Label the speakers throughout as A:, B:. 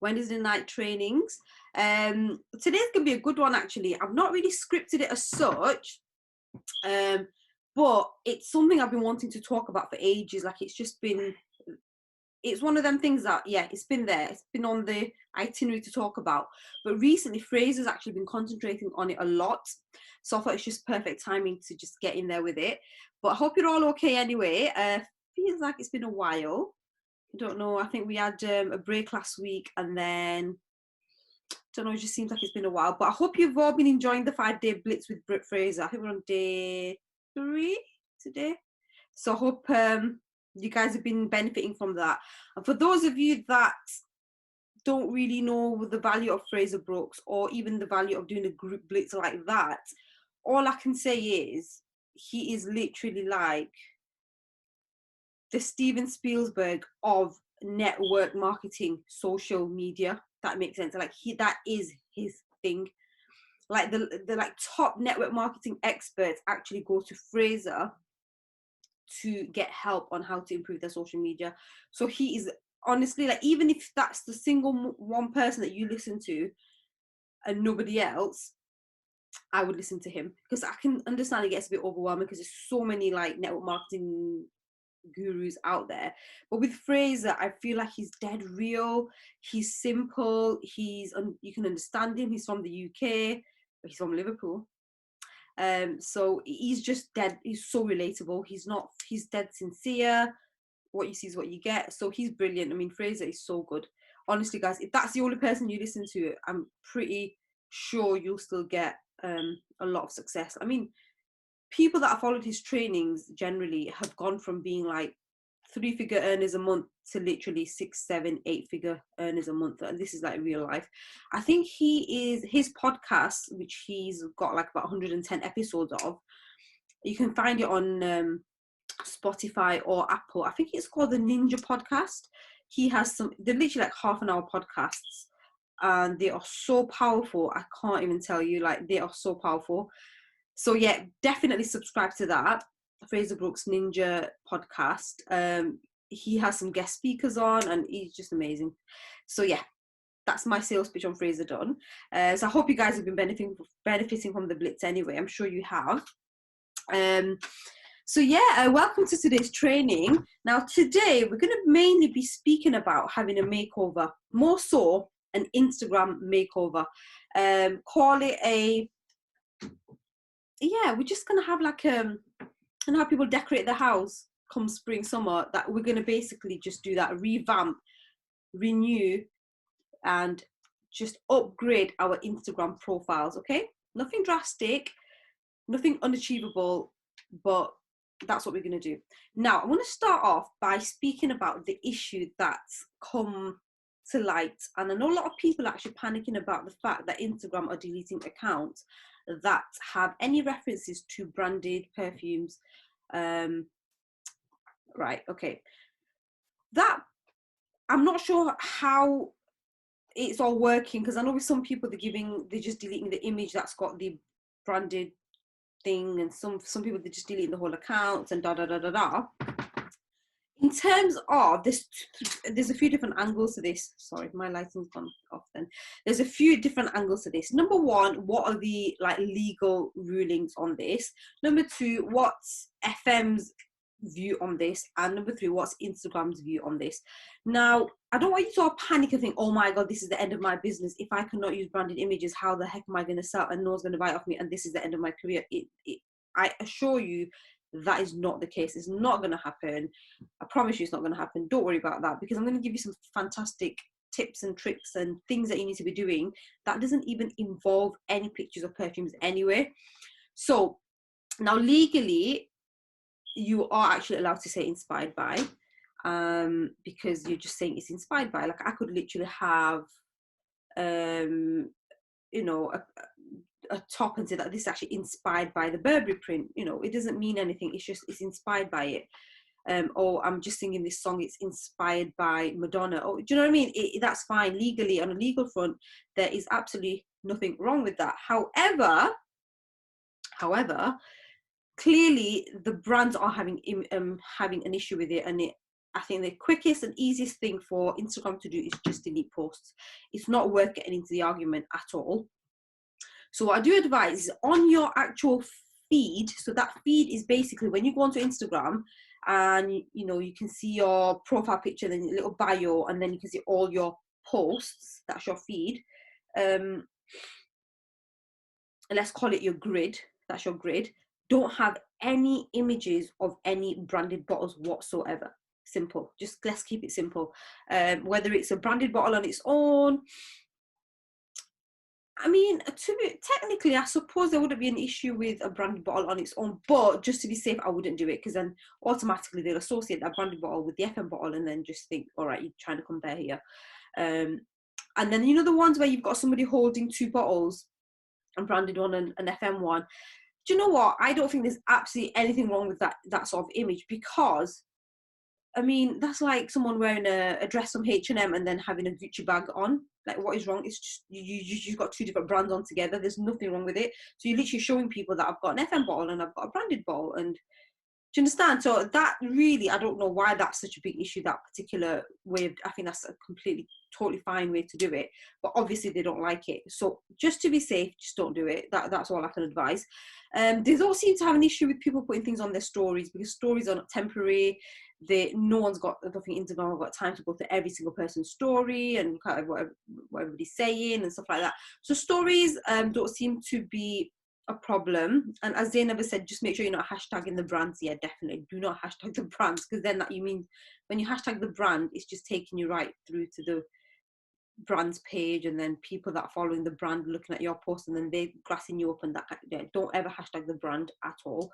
A: Wednesday night trainings. Today's gonna be a good one actually. I've not really scripted it as such, but it's something I've been wanting to talk about for ages. Like it's one of them things that, yeah, it's been there. It's been on the itinerary to talk about. But recently, Fraser's actually been concentrating on it a lot. So I thought it's just perfect timing to just get in there with it. But I hope you're all okay anyway. Feels like it's been a while. I don't know. I think we had a break last week and then, I don't know, it just seems like it's been a while. But I hope you've all been enjoying the 5-day blitz with Britt Fraser. I think we're on day 3 today. So I hope you guys have been benefiting from that. And for those of you that don't really know the value of Fraser Brooks or even the value of doing a group blitz like that, all I can say is he is literally like the Steven Spielberg of network marketing, social media. That makes sense. Like that is his thing. Like the like top network marketing experts actually go to Fraser to get help on how to improve their social media. So he is honestly, like, even if that's the single one person that you listen to and nobody else, I would listen to him, because I can understand it gets a bit overwhelming because there's so many like network marketing gurus out there. But with Fraser, I feel like he's dead real. He's simple. You can understand him. He's from the UK, but he's from Liverpool. So he's just dead. He's so relatable. He's dead sincere. What you see is what you get. So he's brilliant. I mean, Fraser is so good. Honestly, guys, if that's the only person you listen to, I'm pretty sure you'll still get a lot of success. I mean, people that have followed his trainings generally have gone from being like 3-figure earners a month to literally 6, 7, 8-figure earners a month. And this is like real life. I think his podcast, which he's got like about 110 episodes of, you can find it on Spotify or Apple. I think it's called the Ninja Podcast. He has they're literally like half an hour podcasts, and they are so powerful. I can't even tell you, like, they are so powerful. So yeah, definitely subscribe to that. Fraser Brooks Ninja Podcast. He has some guest speakers on and he's just amazing. So yeah, that's my sales pitch on Fraser done. So I hope you guys have been benefiting from the blitz anyway. I'm sure you have. So yeah, welcome to today's training. Now today we're going to mainly be speaking about having a makeover, more so an Instagram makeover. Call it we're just going to have like and how people decorate the house come spring, summer, that we're going to basically just do that, revamp, renew, and just upgrade our Instagram profiles, okay? Nothing drastic, nothing unachievable, but that's what we're going to do. Now, I want to start off by speaking about the issue that's come to light. And I know a lot of people are actually panicking about the fact that Instagram are deleting accounts that have any references to branded perfumes. Right, okay. That, I'm not sure how it's all working, because I know with some people they're just deleting the image that's got the branded thing, and some people they're just deleting the whole account and da da da da da. In terms of this, there's a few different angles to this. Sorry, my lighting's gone off then. There's a few different angles to this. Number one, what are the like legal rulings on this? Number two, what's FM's view on this? And number three, what's Instagram's view on this? Now, I don't want you to all panic and think, oh my God, this is the end of my business. If I cannot use branded images, how the heck am I going to sell? And no one's going to buy it off me, and this is the end of my career. I assure you, that is not the case. It's not going to happen. I promise you it's not going to happen. Don't worry about that, because I'm going to give you some fantastic tips and tricks and things that you need to be doing that doesn't even involve any pictures of perfumes anyway. So now legally, you are actually allowed to say inspired by, because you're just saying it's inspired by. Like, I could literally have a top and say that this is actually inspired by the Burberry print. It doesn't mean anything. It's inspired by it. Or I'm just singing this song, it's inspired by Madonna. Or, do you know what I mean? That's fine. Legally, on a legal front, there is absolutely nothing wrong with that. However, clearly the brands are having an issue with it, and I think the quickest and easiest thing for Instagram to do is just delete posts. It's not worth getting into the argument at all. So what I do advise is on your actual feed. So that feed is basically when you go onto Instagram and you can see your profile picture, then your little bio, and then you can see all your posts. That's your feed. Let's call it your grid. That's your grid. Don't have any images of any branded bottles whatsoever. Simple. Just let's keep it simple. Whether it's a branded bottle on its own, I mean, technically, I suppose there wouldn't be an issue with a branded bottle on its own, but just to be safe, I wouldn't do it, because then automatically they'll associate that branded bottle with the FM bottle and then just think, all right, you're trying to compare here. And then, the ones where you've got somebody holding two bottles, a branded one and an FM one. Do you know what? I don't think there's absolutely anything wrong with that sort of image, because I mean, that's like someone wearing a dress from H&M and then having a Gucci bag on. Like, what is wrong? It's just you've got two different brands on together. There's nothing wrong with it. So you're literally showing people that I've got an FM bottle and I've got a branded bottle. And do you understand? So that really, I don't know why that's such a big issue, that particular way of, I think that's a completely, totally fine way to do it. But obviously they don't like it. So just to be safe, just don't do it. That's all I can advise. They don't seem to have an issue with people putting things on their stories, because stories are not temporary. No one's got, I don't think Instagram have got time to go through every single person's story and kind of what everybody's saying and stuff like that. So stories don't seem to be a problem. And as Zainab said, just make sure you're not hashtagging the brands. Yeah, definitely do not hashtag the brands, because then you mean when you hashtag the brand, it's just taking you right through to the brand's page, and then people that are following the brand looking at your post, and then they're grassing you up, and that don't ever hashtag the brand at all.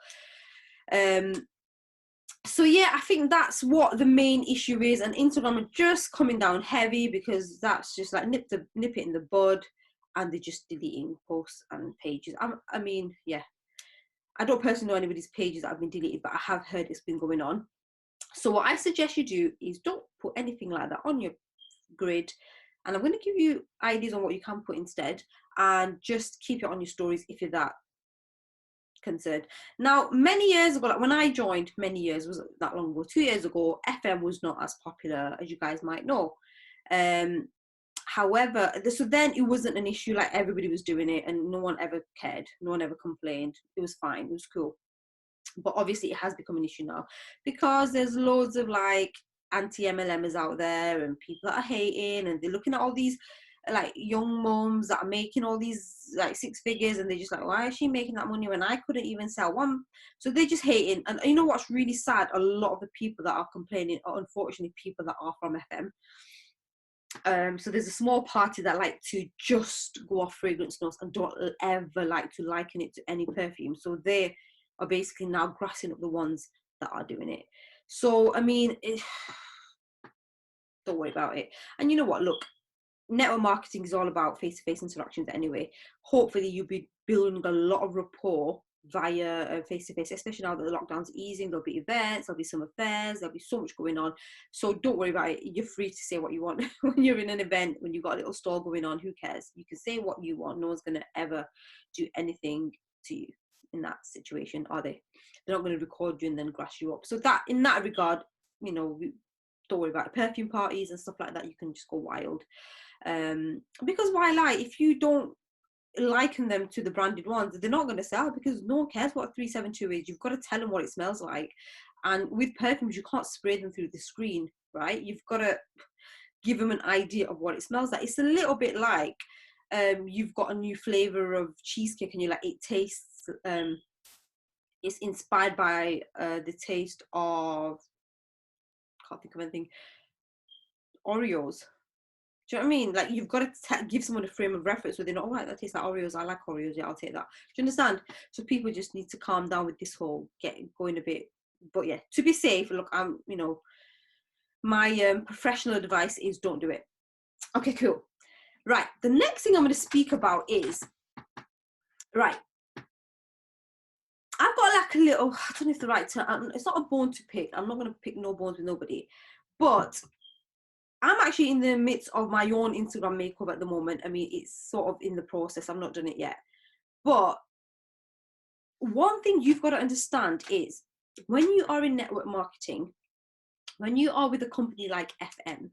A: So yeah, I think that's what the main issue is, and Instagram are just coming down heavy, because that's just like nip it in the bud, and they're just deleting posts and pages. I mean, yeah, I don't personally know anybody's pages that have been deleted, but I have heard it's been going on. So what I suggest you do is don't put anything like that on your grid, and I'm going to give you ideas on what you can put instead, and just keep it on your stories if you're that concerned. Now, many years ago, like when I joined, many years, wasn't that long ago, 2 years ago, FM was not as popular, as you guys might know. However, so then it wasn't an issue, like everybody was doing it and no one ever cared, no one ever complained. It was fine, it was cool. But obviously it has become an issue now, because there's loads of like anti-MLMers out there, and people that are hating, and they're looking at all these like young mums that are making all these like 6 figures, and they're just like, why is she making that money when I couldn't even sell one? So they're just hating. And you know what's really sad? A lot of the people that are complaining are unfortunately people that are from FM. So there's a small party that like to just go off fragrance notes and don't ever like to liken it to any perfume. So they are basically now grassing up the ones that are doing it. So I mean, don't worry about it. And you know what? Look, network marketing is all about face-to-face interactions anyway. Hopefully you'll be building a lot of rapport via face-to-face, especially now that the lockdown's easing. There'll be events, there'll be some affairs, there'll be so much going on. So don't worry about it. You're free to say what you want when you're in an event, when you've got a little store going on. Who cares? You can say what you want. No one's going to ever do anything to you in that situation, are they? They're not going to record you and then grass you up. So that, in that regard, don't worry about it. Perfume parties and stuff like that, you can just go wild. Because why lie? If you don't liken them to the branded ones, they're not going to sell, because no one cares what 372 is. You've got to tell them what it smells like. And with perfumes, you can't spray them through the screen, right? You've got to give them an idea of what it smells like. It's a little bit like you've got a new flavor of cheesecake and you're like, it tastes, it's inspired by the taste of, can't think of anything, Oreos. Do you know what I mean? Like, you've got to give someone a frame of reference where they know, oh, right, that tastes like Oreos. I like Oreos. Yeah, I'll take that. Do you understand? So people just need to calm down with this whole going a bit. But yeah, to be safe, look, my professional advice is don't do it. Okay, cool. Right. The next thing I'm going to speak about is, right, I've got like a little, I don't know if the right term, it's not a bone to pick. I'm not going to pick no bones with nobody. But I'm actually in the midst of my own Instagram makeup at the moment. I mean, it's sort of in the process. I've not done it yet. But one thing you've got to understand is when you are in network marketing, when you are with a company like FM,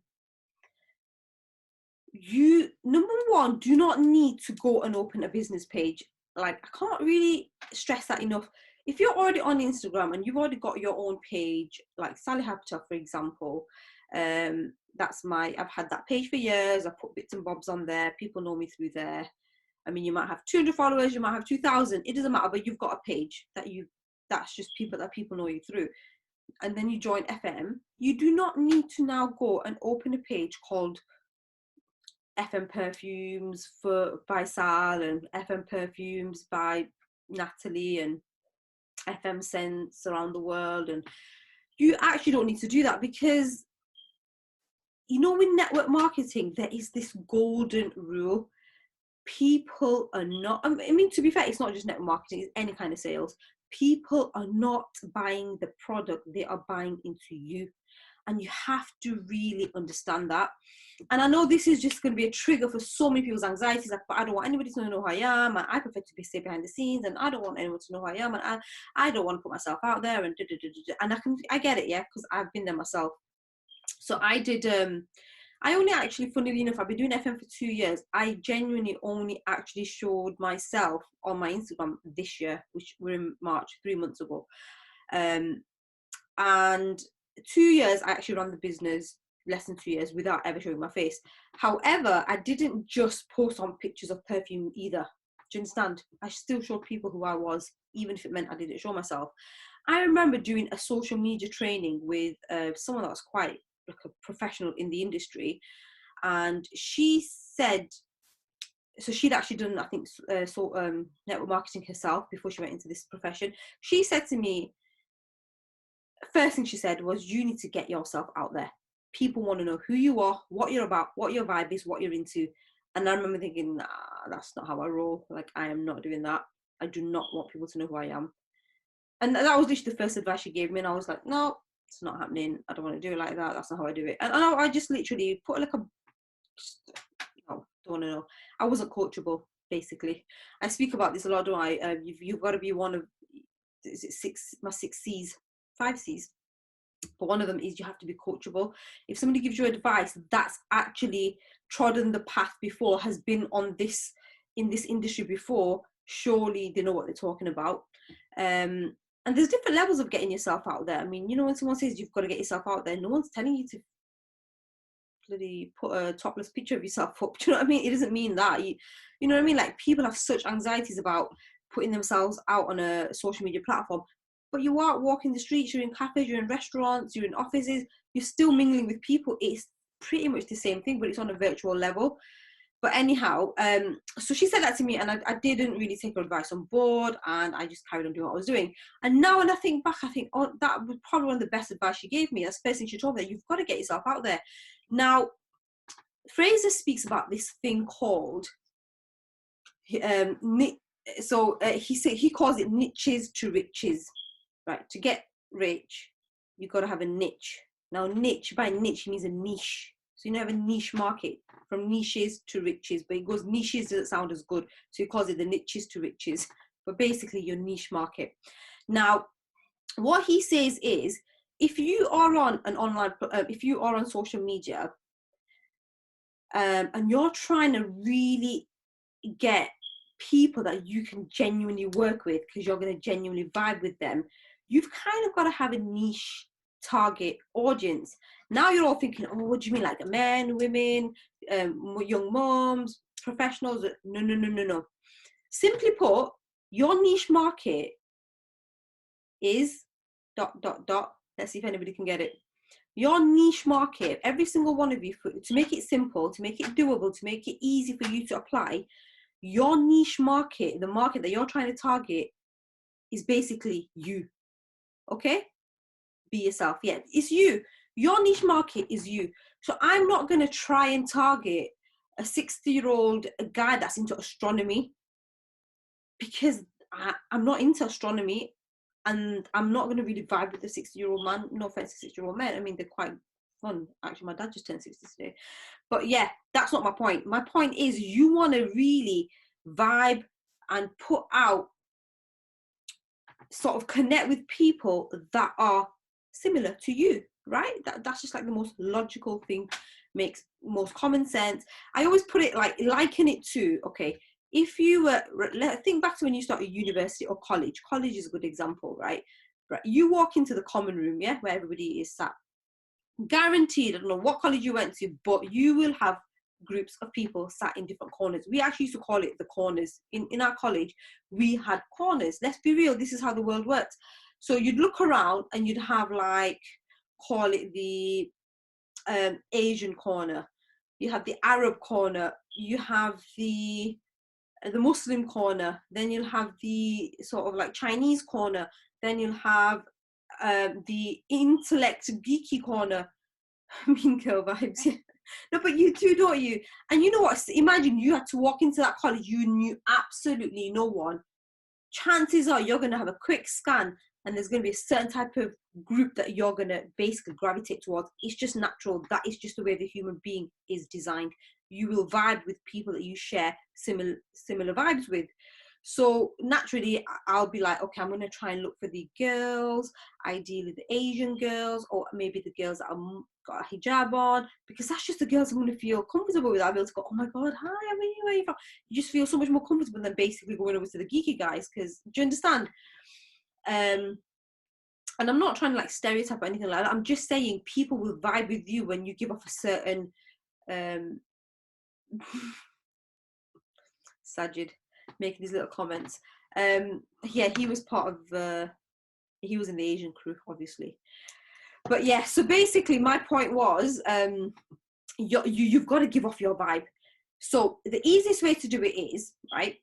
A: you, number one, do not need to go and open a business page. Like, I can't really stress that enough. If you're already on Instagram and you've already got your own page, like Sally Habitat, for example, I've had that page for years. I put bits and bobs on there. People know me through there. I mean, you might have 200 followers, you might have 2,000. It doesn't matter, but you've got a page that's just people that people know you through. And then you join FM. You do not need to now go and open a page called FM Perfumes by Sal, and FM Perfumes by Natalie, and FM Scents around the world. And you actually don't need to do that, because with network marketing, there is this golden rule. People are not, I mean, to be fair, it's not just network marketing, it's any kind of sales. People are not buying the product, they are buying into you. And you have to really understand that. And I know this is just going to be a trigger for so many people's anxieties. Like, but I don't want anybody to know who I am, and I prefer to stay behind the scenes, and I don't want anyone to know who I am, and I don't want to put myself out there, and and I get it, yeah, because I've been there myself. So I did. I only actually, funnily enough, I've been doing FM for 2 years. I genuinely only actually showed myself on my Instagram this year, which we're in March, 3 months ago. And 2 years, I actually ran the business, less than 2 years, without ever showing my face. However, I didn't just post on pictures of perfume either. Do you understand? I still showed people who I was, even if it meant I didn't show myself. I remember doing a social media training with someone that was quite like a professional in the industry, and she said, so she'd actually done, I think, network marketing herself before she went into this profession. She said to me, first thing she said was, you need to get yourself out there. People want to know who you are, what you're about, what your vibe is, what you're into. And I remember thinking, nah, that's not how I roll. Like, I am not doing that. I do not want people to know who I am. And that was literally the first advice she gave me. And I was like, no, it's not happening. I don't want to do it like that. That's not how I do it. And I just literally put like don't want to know. I wasn't coachable, basically. I speak about this a lot, don't I? You've got to be one of, is it my 6 C's, 5 C's. But one of them is you have to be coachable. If somebody gives you advice that's actually trodden the path before, has been in this industry before, surely they know what they're talking about. And there's different levels of getting yourself out there. I mean, when someone says you've got to get yourself out there, no one's telling you to bloody put a topless picture of yourself up. Do you know what I mean? It doesn't mean that. You know what I mean? Like, people have such anxieties about putting themselves out on a social media platform. But you are walking the streets, you're in cafes, you're in restaurants, you're in offices, you're still mingling with people. It's pretty much the same thing, but it's on a virtual level. But anyhow, so she said that to me, and I didn't really take her advice on board, and I just carried on doing what I was doing. And now when I think back, I think, oh, that was probably one of the best advice she gave me. That's the first thing she told me, you've got to get yourself out there. Now, Fraser speaks about this thing called, he calls it niches to riches. Right, to get rich, you've got to have a niche. Now, niche, by niche, means a niche. So you have a niche market, from niches to riches, but it goes, niches doesn't sound as good, so he calls it the niches to riches, but basically your niche market. Now, what he says is, if you are on an online, if you are on social media, and you're trying to really get people that you can genuinely work with, because you're going to genuinely vibe with them, you've kind of got to have a niche target audience. Now you're all thinking, oh, what do you mean, like men, women, young moms, professionals? No. Simply put, your niche market is ... Let's see if anybody can get it. Your niche market, every single one of you, to make it simple, to make it doable, to make it easy for you to apply, your niche market, the market that you're trying to target, is basically you. Okay? Be yourself. Yeah, it's you. Your niche market is you. So I'm not going to try and target a 60-year-old guy that's into astronomy, because I'm not into astronomy, and I'm not going to really vibe with a 60-year-old man. No offense to 60-year-old men. I mean, they're quite fun. Actually, my dad just turned 60 today. But yeah, that's not my point. My point is, you want to really vibe and put out, sort of connect with people that are similar to you. right? That's just like the most logical thing, makes most common sense. I always put it like, liken it to, okay, if you were, think back to when you started university or college. College is a good example, right? You walk into the common room, yeah, where everybody is sat. Guaranteed, I don't know what college you went to, but you will have groups of people sat in different corners. We actually used to call it the corners. In our college, we had corners. Let's be real, this is how the world works. So you'd look around and you'd have like, call it the Asian corner, you have the Arab corner, you have the Muslim corner, then you'll have the sort of like Chinese corner, then you'll have the intellect geeky corner. Mean Girl vibes. No, but you too, don't you? And you know what? Imagine you had to walk into that college, you knew absolutely no one. Chances are you're going to have a quick scan and there's going to be a certain type of group that you're going to basically gravitate towards. It's just natural. That is just the way the human being is designed. You will vibe with people that you share similar vibes with. So naturally, I'll be like, okay, I'm going to try and look for the girls, ideally the Asian girls, or maybe the girls that have got a hijab on, because that's just the girls I'm going to feel comfortable with. I'll be able to go, oh my God, hi, I'm here, where are you from? You just feel so much more comfortable than basically going over to the geeky guys, because, do you understand? And I'm not trying to like stereotype or anything like that. I'm just saying people will vibe with you when you give off a certain Sajid making these little comments. Yeah, he was part of he was in the Asian crew, obviously. But yeah, so basically my point was you've got to give off your vibe. So the easiest way to do it is, right,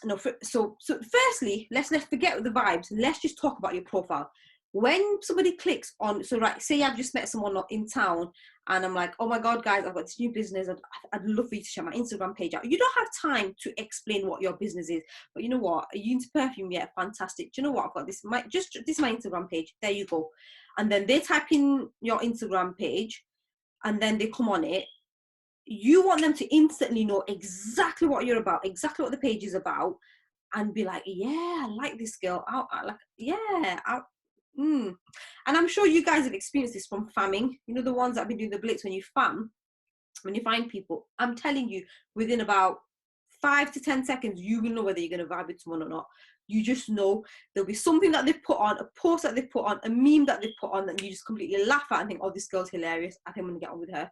A: no, so firstly, let's forget the vibes. Let's just talk about your profile. When somebody clicks on, so right, say I've just met someone in town and I'm like, oh my God, guys, I've got this new business. I'd love for you to share my Instagram page out. You don't have time to explain what your business is, but you know what? Are you into perfume? Yeah, fantastic. Do you know what? I've got this, this is my Instagram page. There you go. And then they type in your Instagram page and then they come on it. You want them to instantly know exactly what you're about, exactly what the page is about, and be like, yeah, I like this girl. I like, yeah. And I'm sure you guys have experienced this from famming. You know, the ones that have been doing the blitz when you fam, when you find people, I'm telling you, within about 5 to 10 seconds, you will know whether you're going to vibe with someone or not. You just know there'll be something that they've put on, a post that they've put on, a meme that they've put on that you just completely laugh at and think, oh, this girl's hilarious. I think I'm going to get on with her.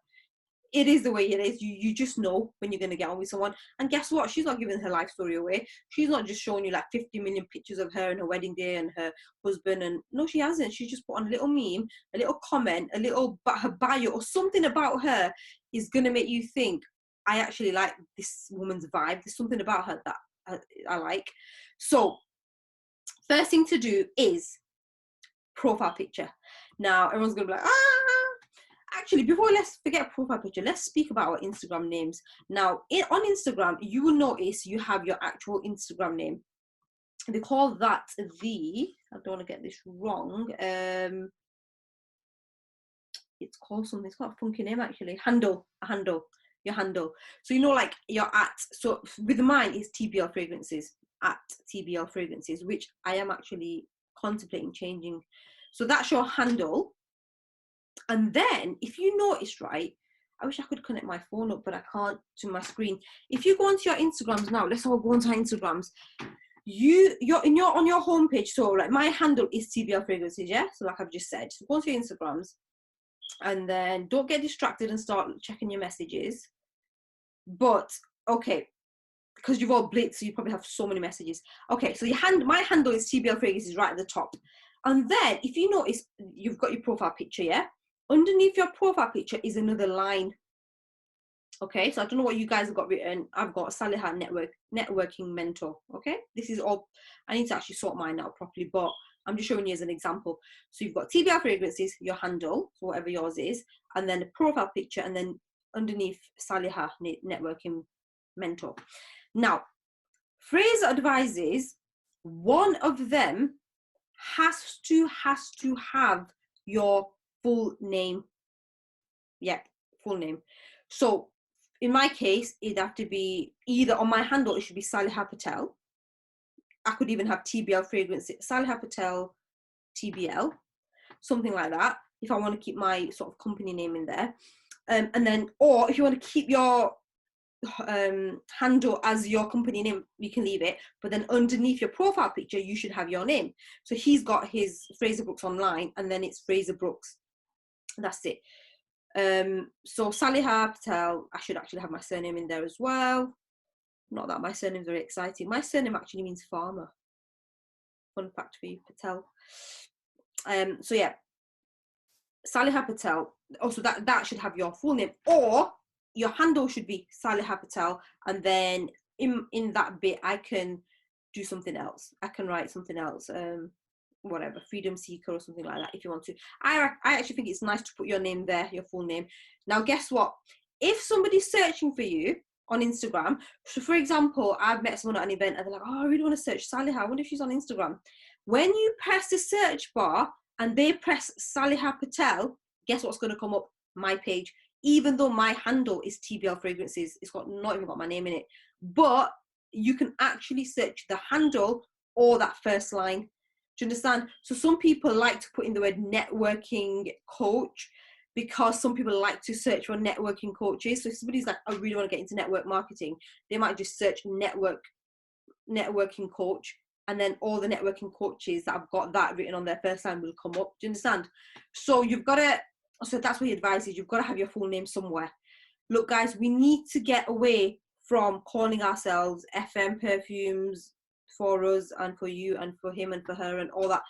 A: It is the way it is. You just know when you're going to get on with someone. And guess what? She's not giving her life story away. She's not just showing you like 50 million pictures of her and her wedding day and her husband. And no, she hasn't. She's just put on a little meme, a little comment, a little her bio or something about her is going to make you think, I actually like this woman's vibe. There's something about her that I like. So first thing to do is profile picture. Now everyone's going to be like, actually, before let's forget profile picture, let's speak about our Instagram names. Now, on Instagram, you will notice you have your actual Instagram name. They call that the, I don't want to get this wrong, it's called something, it's got a funky name actually, your handle. So you know, like your at, so with mine is TBL Fragrances, at TBL Fragrances, which I am actually contemplating changing. So that's your handle. And then if you notice, right, I wish I could connect my phone up, but I can't to my screen. If you go onto your Instagrams now, let's all go onto our Instagrams. You're on your homepage. So like my handle is TBL Fragrances, yeah? So like I've just said, so go onto your Instagrams and then don't get distracted and start checking your messages. But okay, because you've all blitzed, so you probably have so many messages. Okay, so my handle is TBL Fragrances right at the top. And then if you notice, you've got your profile picture, yeah? Underneath your profile picture is another line. Okay, so I don't know what you guys have got written. I've got Saliha networking mentor. Okay, this is all, I need to actually sort mine out properly, but I'm just showing you as an example. So you've got TBL Fragrances, your handle, so whatever yours is, and then the profile picture, and then underneath Saliha networking mentor. Now, Fraser advises one of them has to have your full name. Yeah, full name. So in my case, it'd have to be either on my handle, it should be Saliha Patel. I could even have TBL Fragrance, Saliha Patel, TBL, something like that. if I want to keep my sort of company name in there. And then, or if you want to keep your handle as your company name, you can leave it, but then underneath your profile picture you should have your name. So he's got his Fraser Brooks Online, and then it's Fraser Brooks. That's it. So Saliha Patel, I should actually have my surname in there as well. Not that my surname's very exciting. My surname actually means farmer. Fun fact for you, Patel. So yeah, Saliha Patel. Also, that should have your full name, or your handle should be Saliha Patel, and then in that bit I can do something else. I can write something else, whatever, freedom seeker or something like that if you want to. I actually think it's nice to put your name there, your full name. Now guess what? If somebody's searching for you on Instagram, so for example, I've met someone at an event and they're like, oh, I really want to search Saliha, I wonder if she's on Instagram. When you press the search bar and they press Saliha Patel, guess what's going to come up? My page. Even though my handle is TBL Fragrances, it's not even got my name in it. But you can actually search the handle or that first line. Do you understand? So some people like to put in the word networking coach, because some people like to search for networking coaches. So if somebody's like, I really want to get into network marketing, they might just search networking coach, and then all the networking coaches that have got that written on their first line will come up. Do you understand? So so that's what he advises. You've got to have your full name somewhere. Look, guys, we need to get away from calling ourselves FM Perfumes for us and for you and for him and for her and all that.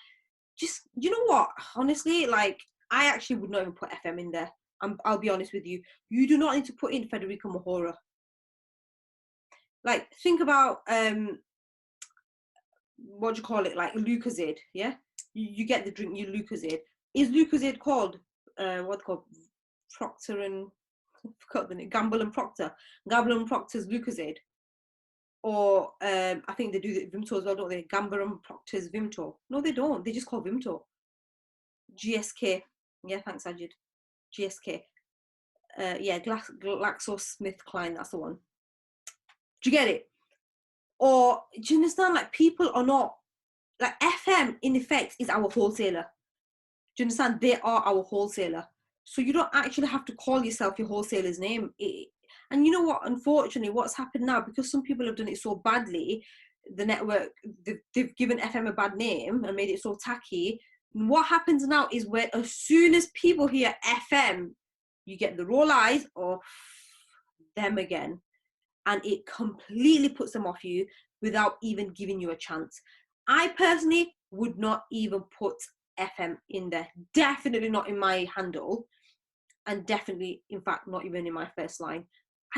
A: Just, you know what? Honestly, like, I actually would not even put FM in there. I'll be honest with you. You do not need to put in Federica Mahora. Like, think about what do you call it? Like Lucozade, yeah. You get the drink, you Lucozade. Is Lucozade called what's called Procter and I forgot the name, Gamble and Procter. Gamble and Procter's Lucozade. Or I think they do the Vimto as well, don't they? Gamble and Procter's Vimto. No, they don't. They just call Vimto. GSK. Yeah, thanks, Ajid. GSK. Yeah, GlaxoSmithKline, that's the one. Do you get it? Or do you understand? Like, people are not, like, FM in effect is our wholesaler. Do you understand? They are our wholesaler. So you don't actually have to call yourself your wholesaler's name. And you know what? Unfortunately, what's happened now, because some people have done it so badly, the network, they've given FM a bad name and made it so tacky. What happens now is where as soon as people hear FM, you get the roll eyes of them again. And it completely puts them off you without even giving you a chance. I personally would not even put FM in there. Definitely not in my handle. And definitely, in fact, not even in my first line.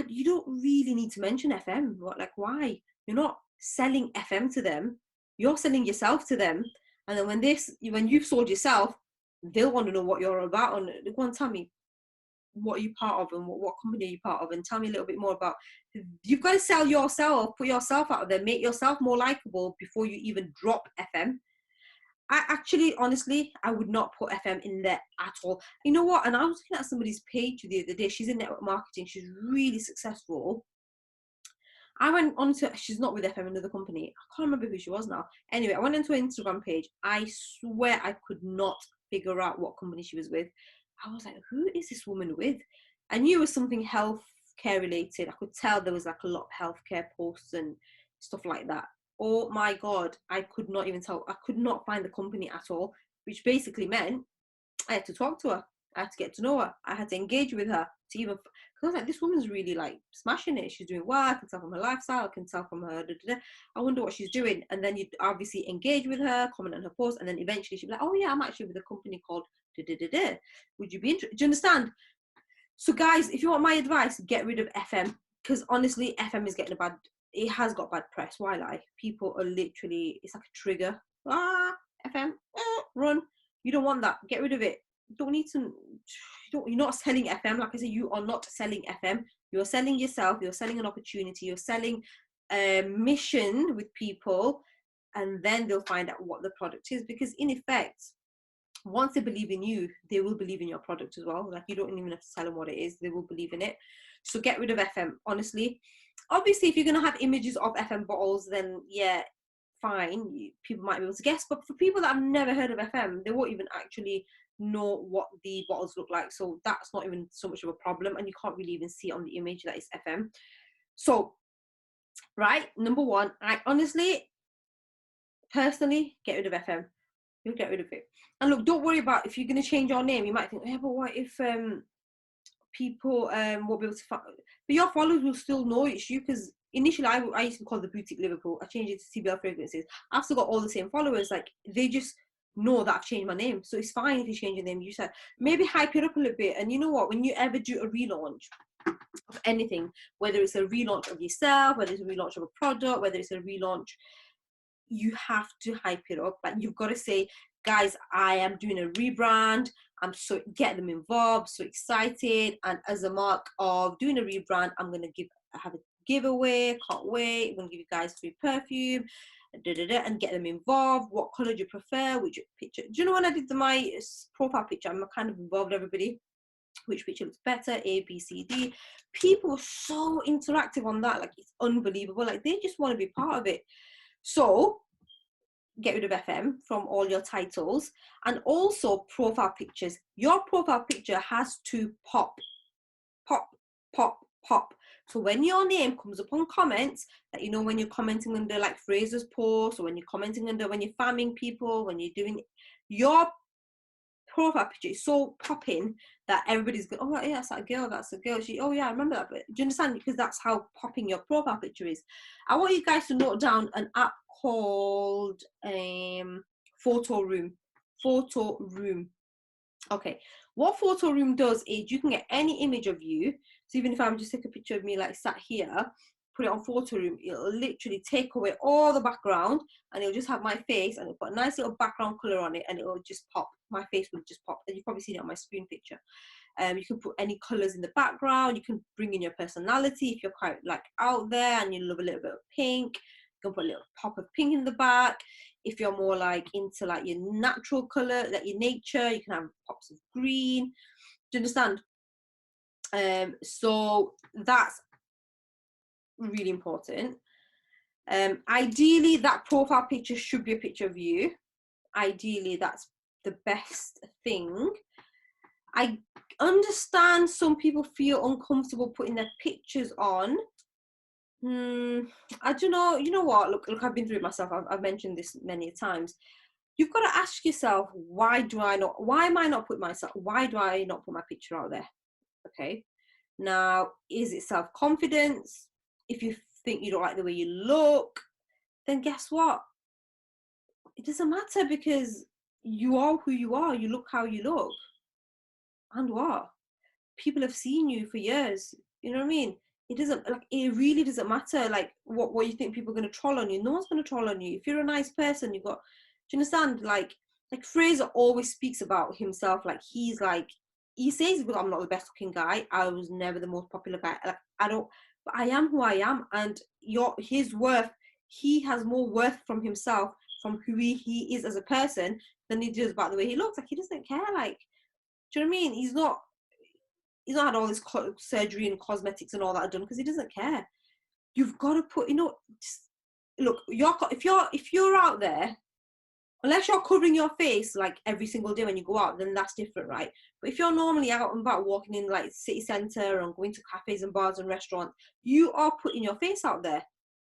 A: You don't really need to mention FM. Like, why? You're not selling FM to them. You're selling yourself to them. And then when you've sold yourself, they'll want to know what you're about. And go and tell me, what are you part of, and what company are you part of, and tell me a little bit more about. You've got to sell yourself, put yourself out there, make yourself more likable before you even drop FM. I actually, honestly, I would not put FM in there at all. You know what? And I was looking at somebody's page the other day. She's in network marketing. She's really successful. I went on to, she's not with FM, another company. I can't remember who she was now. Anyway, I went into her Instagram page. I swear I could not figure out what company she was with. I was like, who is this woman with? I knew it was something healthcare related. I could tell there was like a lot of healthcare posts and stuff like that. Oh my God, I could not even tell. I could not find the company at all, which basically meant I had to talk to her. I had to get to know her. I had to engage with her to even, because I was like, this woman's really like smashing it. She's doing well. I can tell from her lifestyle. I can tell from her. I wonder what she's doing. And then you obviously engage with her, comment on her post, and then eventually she'll be like, oh yeah, I'm actually with a company called would you be interested? Do you understand? So guys, if you want my advice, get rid of FM, because honestly, FM is getting it has got bad press. Why lie? People are literally, it's like a trigger. FM, run. You don't want that. Get rid of it. You don't need to. You're not selling FM. Like I said, you are not selling FM. You're selling yourself. You're selling an opportunity. You're selling a mission with people, and then they'll find out what the product is. Because in effect, once they believe in you, they will believe in your product as well. Like, you don't even have to tell them what it is. They will believe in it. So get rid of FM, honestly. Obviously, if you're going to have images of FM bottles, then yeah, fine. People might be able to guess. But for people that have never heard of FM, they won't even actually know what the bottles look like. So that's not even so much of a problem, and you can't really even see it on the image that it's FM. So, right, number one, I honestly, personally, get rid of FM. You'll get rid of it. And look, don't worry about if you're going to change your name. You might think, yeah, but what if people won't be able to find, but your followers will still know it's you, because initially I used to call the Boutique Liverpool. I changed it to CBL Fragrances. I've still got all the same followers. Like, they just know that I've changed my name, so it's fine if you change your name. You said maybe hype it up a little bit. And you know what, when you ever do a relaunch of anything, whether it's a relaunch of yourself, whether it's a relaunch of a product, whether it's a relaunch, you have to hype it up. Like, you've got to say, guys, I am doing a rebrand. I'm so, get them involved, so excited. And as a mark of doing a rebrand, I'm going to have a giveaway. Can't wait. I'm going to give you guys free perfume, and get them involved. What color do you prefer? Which picture? Do you know when I did my profile picture, I'm kind of involved everybody. Which picture looks better? A, B, C, D. People were so interactive on that. Like, it's unbelievable. Like, they just want to be part of it. So get rid of FM from all your titles, and also profile pictures. Your profile picture has to pop, pop, pop, pop. So when your name comes up on comments, that, you know, when you're commenting under like Fraser's post, or when you're commenting under, when you're farming people, when you're doing, your profile picture is so popping that everybody's going, oh yeah, that's that girl, that's the girl. She, oh yeah, I remember that. But do you understand? Because that's how popping your profile picture is. I want you guys to note down an app called Photo Room. Photo Room. Okay, what Photo Room does is you can get any image of you. So even if I'm just take a picture of me like sat here, put it on Photo Room, it'll literally take away all the background, and it'll just have my face, and it'll put a nice little background color on it, and it'll just pop. My face will just pop, and you've probably seen it on my screen picture. You can put any colors in the background. You can bring in your personality if you're quite like out there and you love a little bit of pink. You can put a little pop of pink in the back. If you're more like into like your natural color, like your nature, you can have pops of green. Do you understand? So that's really important. Ideally, that profile picture should be a picture of you. Ideally, that's the best thing. I understand some people feel uncomfortable putting their pictures on. I don't know. You know what? Look, I've been through it myself. I've mentioned this many times. You've got to ask yourself, why am I not putting my picture out there? Okay. Now, is it self-confidence? If you think you don't like the way you look, then guess what? It doesn't matter, because you are who you are. You look how you look. And what? People have seen you for years. You know what I mean? It really doesn't matter like what you think people are going to troll on you. No one's going to troll on you. If you're a nice person, do you understand? Like Fraser always speaks about himself. Like, he says, well, I'm not the best looking guy. I was never the most popular guy. Like, but I am who I am. And his worth, he has more worth from himself, from who he is as a person, than he does about the way he looks. Like, he doesn't care. Like, do you know what I mean? He's not had all this surgery and cosmetics and all that done because he doesn't care. You've got to put, look, if you're out there, unless you're covering your face like every single day when you go out, then that's different, right? But if you're normally out and about walking in like city centre and going to cafes and bars and restaurants, you are putting your face out there.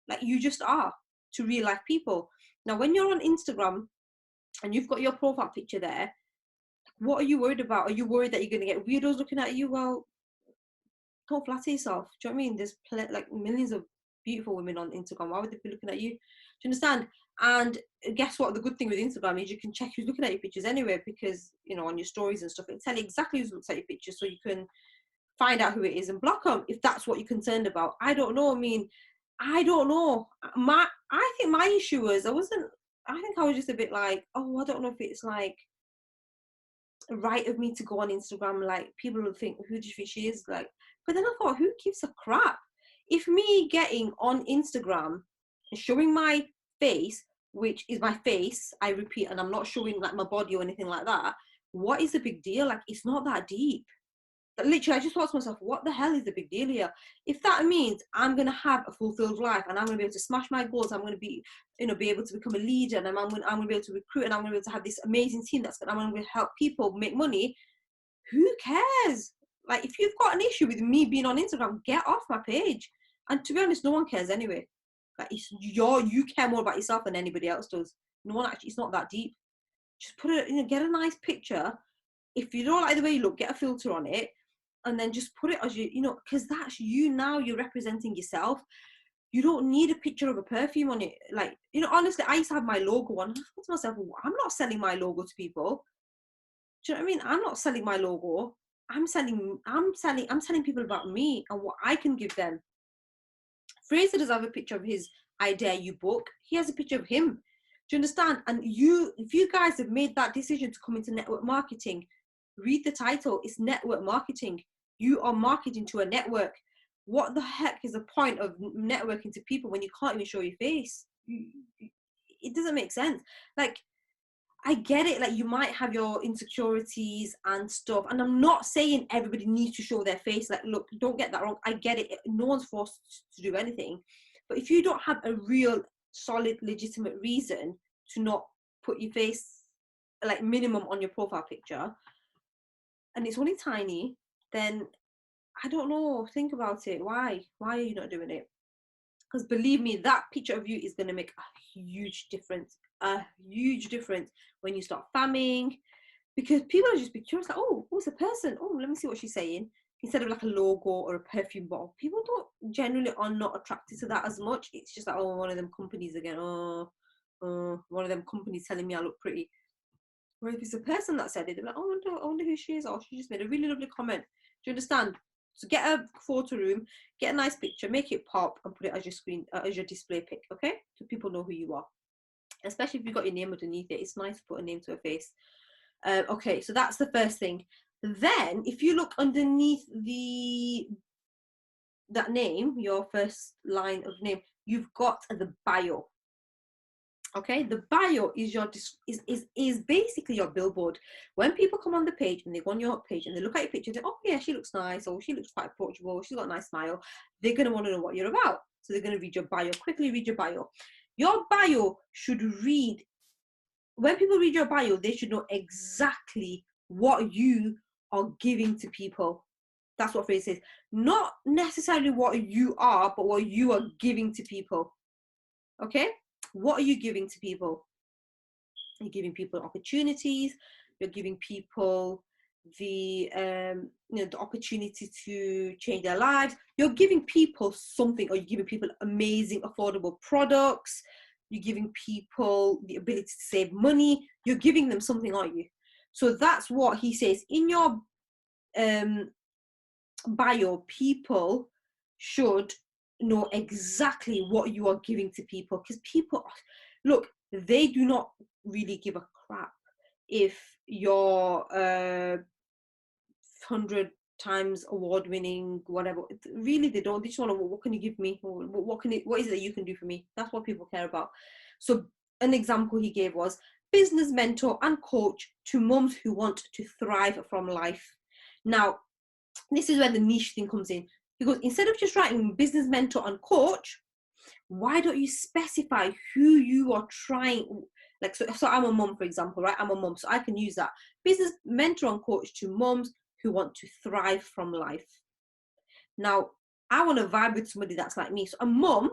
A: Like, you just are, to real life people. Now, when you're on Instagram and you've got your profile picture there, what are you worried about? Are you worried that you're going to get weirdos looking at you? Well, don't flatter yourself. Do you know what I mean? There's like millions of beautiful women on Instagram. Why would they be looking at you? Do you understand? And guess what? The good thing with Instagram is you can check who's looking at your pictures anyway, because, on your stories and stuff, it'll tell you exactly who looks at your pictures, so you can find out who it is and block them if that's what you're concerned about. I don't know. I mean, I don't know. I think my issue was I think I was just a bit like, oh, I don't know if it's like right of me to go on Instagram. Like, people will think, who do you think she is? Like, but then I thought, who gives a crap? If me getting on Instagram and showing my face, which is my face, I repeat, and I'm not showing like my body or anything like that, what is the big deal? Like, it's not that deep. literally, I just thought to myself, what the hell is the big deal here? If that means I'm going to have a fulfilled life and I'm going to be able to smash my goals, I'm going to be, be able to become a leader, and I'm going to be able to recruit, and I'm going to be able to have this amazing team I'm going to help people make money, who cares? Like, if you've got an issue with me being on Instagram, get off my page. And to be honest, no one cares anyway. Like, you care more about yourself than anybody else does. No one actually, it's not that deep. Just put it, get a nice picture. If you don't like the way you look, get a filter on it, and then just put it as because that's you now. You're representing yourself. You don't need a picture of a perfume on it. Like, honestly, I used to have my logo on. I thought to myself, I'm not selling my logo to people. Do you know what I mean? I'm not selling my logo. I'm telling people about me and what I can give them. Fraser does have a picture of his I Dare You book. He has a picture of him. Do you understand? And if you guys have made that decision to come into network marketing, read the title. It's network marketing. You are marketing to a network. What the heck is the point of networking to people when you can't even show your face? It doesn't make sense. Like, I get it, like, you might have your insecurities and stuff, and I'm not saying everybody needs to show their face. Like, look, don't get that wrong. I get it. No one's forced to do anything. But if you don't have a real, solid, legitimate reason to not put your face, like, minimum on your profile picture, and it's only tiny, then I don't know. Think about it. Why? Why are you not doing it? Because believe me, that picture of you is going to make a huge difference. A huge difference when you start famming, because people are just be curious, like, oh, who's the person? Oh, let me see what she's saying. Instead of like a logo or a perfume bottle, people don't generally are not attracted to that as much. It's just like, oh, one of them companies again. One of them companies telling me I look pretty. Whereas if it's a person that said it, they're like, oh, I wonder who she is. Oh, she just made a really lovely comment. Do you understand? So get a photo room, get a nice picture, make it pop, and put it as your screen, as your display pic, okay? So people know who you are. Especially if you've got your name underneath it, it's nice to put a name to a face. Okay, so that's the first thing. Then, if you look underneath that name, your first line of name, you've got the bio. Okay, the bio is your is basically your billboard. When people come on the page and they go on your page and they look at your picture, they, oh yeah, she looks nice, or she looks quite approachable, she's got a nice smile. They're gonna want to know what you're about, so they're gonna read your bio. Quickly read your bio. Your bio should read. When people read your bio, they should know exactly what you are giving to people. That's what Fraser says. Not necessarily what you are, but what you are giving to people. Okay? What are you giving to people? You're giving people opportunities. You're giving people the the opportunity to change their lives. You're giving people something, or you're giving people amazing, affordable products. You're giving people the ability to save money. You're giving them something, aren't you? So that's what he says in your bio. People should know exactly what you are giving to people, because people, look, they do not really give a crap if you're 100 times award-winning, whatever. Really, they don't. They just want to, what can you give me? What is it that you can do for me? That's what people care about. So an example he gave was business mentor and coach to mums who want to thrive from life. Now, this is where the niche thing comes in, because instead of just writing business mentor and coach, why don't you specify who you are trying? Like, so I'm a mum, for example, right? I'm a mum, so I can use that business mentor and coach to mums who want to thrive from life. Now, I want to vibe with somebody that's like me. So a mum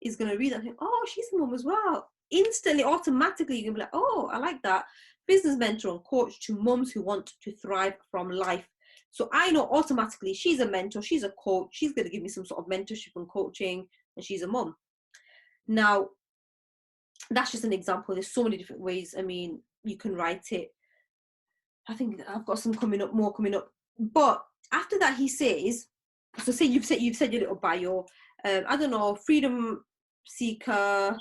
A: is going to read that and think, oh, she's a mum as well. Instantly, automatically, you're going to be like, oh, I like that. Business mentor and coach to mums who want to thrive from life. So I know automatically she's a mentor, she's a coach, she's going to give me some sort of mentorship and coaching, and she's a mum. Now, that's just an example. There's so many different ways, I mean, you can write it. I think I've got some more coming up. But after that, he says, so say you've said your little bio, I don't know, freedom seeker,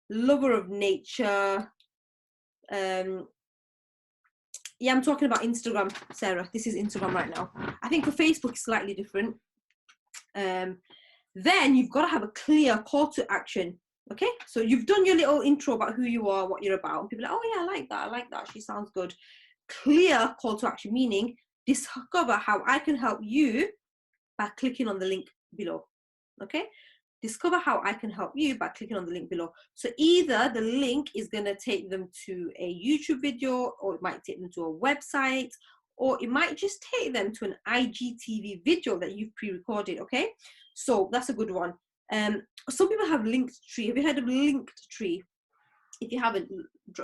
A: lover of nature. Yeah, I'm talking about Instagram, Sarah. This is Instagram right now. I think for Facebook it's slightly different. Then you've got to have a clear call to action. Okay, so you've done your little intro about who you are, what you're about. And people are like, oh yeah, I like that. She sounds good. Clear call to action, meaning discover how I can help you by clicking on the link below. Okay, discover how I can help you by clicking on the link below. So either the link is going to take them to a YouTube video, or it might take them to a website, or it might just take them to an IGTV video that you've pre-recorded. Okay, so that's a good one. Some people have Linktree. Have you heard of Linktree? If you haven't,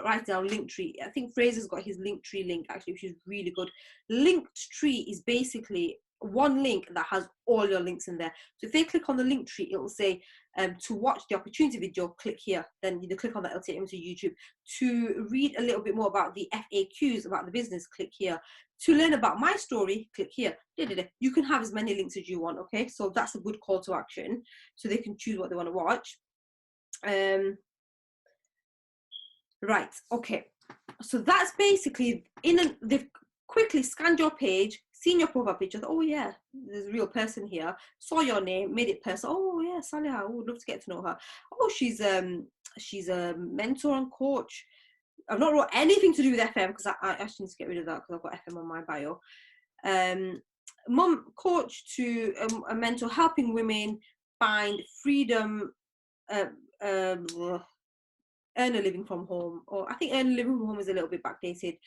A: write down Linktree. I think Fraser's got his Linktree link actually, which is really good. Linktree is basically one link that has all your links in there. So if they click on the Linktree, it will say to watch the opportunity video, click here. Then you click on that, it'll take them to YouTube. To read a little bit more about the FAQs about the business, click here. To learn about my story, click here. You can have as many links as you want. Okay, so that's a good call to action, so they can choose what they want to watch. Right, okay, so that's basically they've quickly scanned your page, seen your profile picture, thought, oh yeah, there's a real person here, saw your name, made it personal. Oh yeah, Saliha, I would love to get to know her. Oh, she's a mentor and coach. I've not wrote anything to do with FM because I actually need to get rid of that because I've got FM on my bio. Mum coach to a mentor, helping women find freedom, earn a living from home, or I think earn a living from home is a little bit backdated.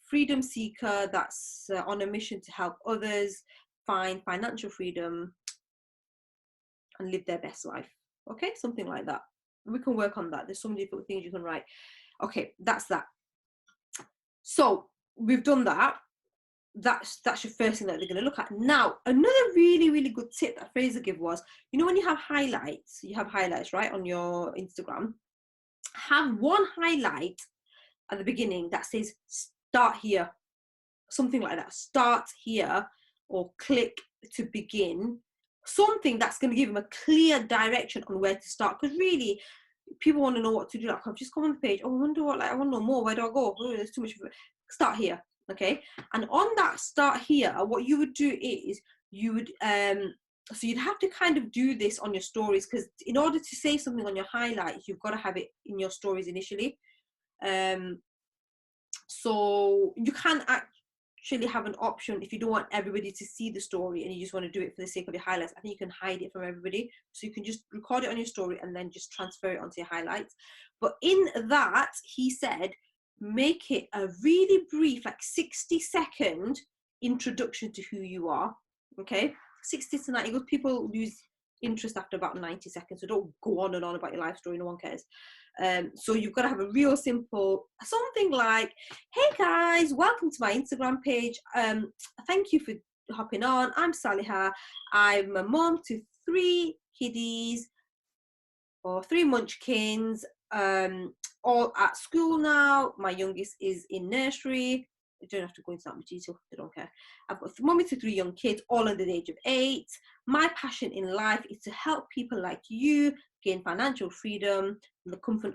A: Freedom seeker that's on a mission to help others find financial freedom and live their best life. Okay, something like that. We can work on that. There's so many different things you can write. Okay, that's that. So we've done that. That's your first thing that they're going to look at. Now, another really, really good tip that Fraser gave was, you know, when you have highlights, right, on your Instagram, have one highlight at the beginning that says start here, something like that, start here, or click to begin, something that's going to give them a clear direction on where to start. Because really, people want to know what to do. Like, I've just come on the page, oh, I wonder what, like, I want to know more, where do I go? Oh, there's too much. Start here. Okay, and on that start here, what you would do is you would so you'd have to kind of do this on your stories, because in order to say something on your highlights, you've got to have it in your stories initially. So you can actually have an option if you don't want everybody to see the story and you just want to do it for the sake of your highlights. I think you can hide it from everybody, so you can just record it on your story and then just transfer it onto your highlights. But in that, he said, make it a really brief, like 60-second introduction to who you are. Okay, 60 to 90, because people lose interest after about 90 seconds, so don't go on and on about your life story, no one cares. So you've got to have a real simple, something like, hey guys, welcome to my Instagram page, thank you for hopping on, I'm Saliha, I'm a mom to 3 kiddies, or 3 munchkins, all at school now. My youngest is in nursery. I don't have to go into that much detail, I don't care. I've got mommy to 3 young kids, all under the age of 8. My passion in life is to help people like you gain financial freedom, the comfort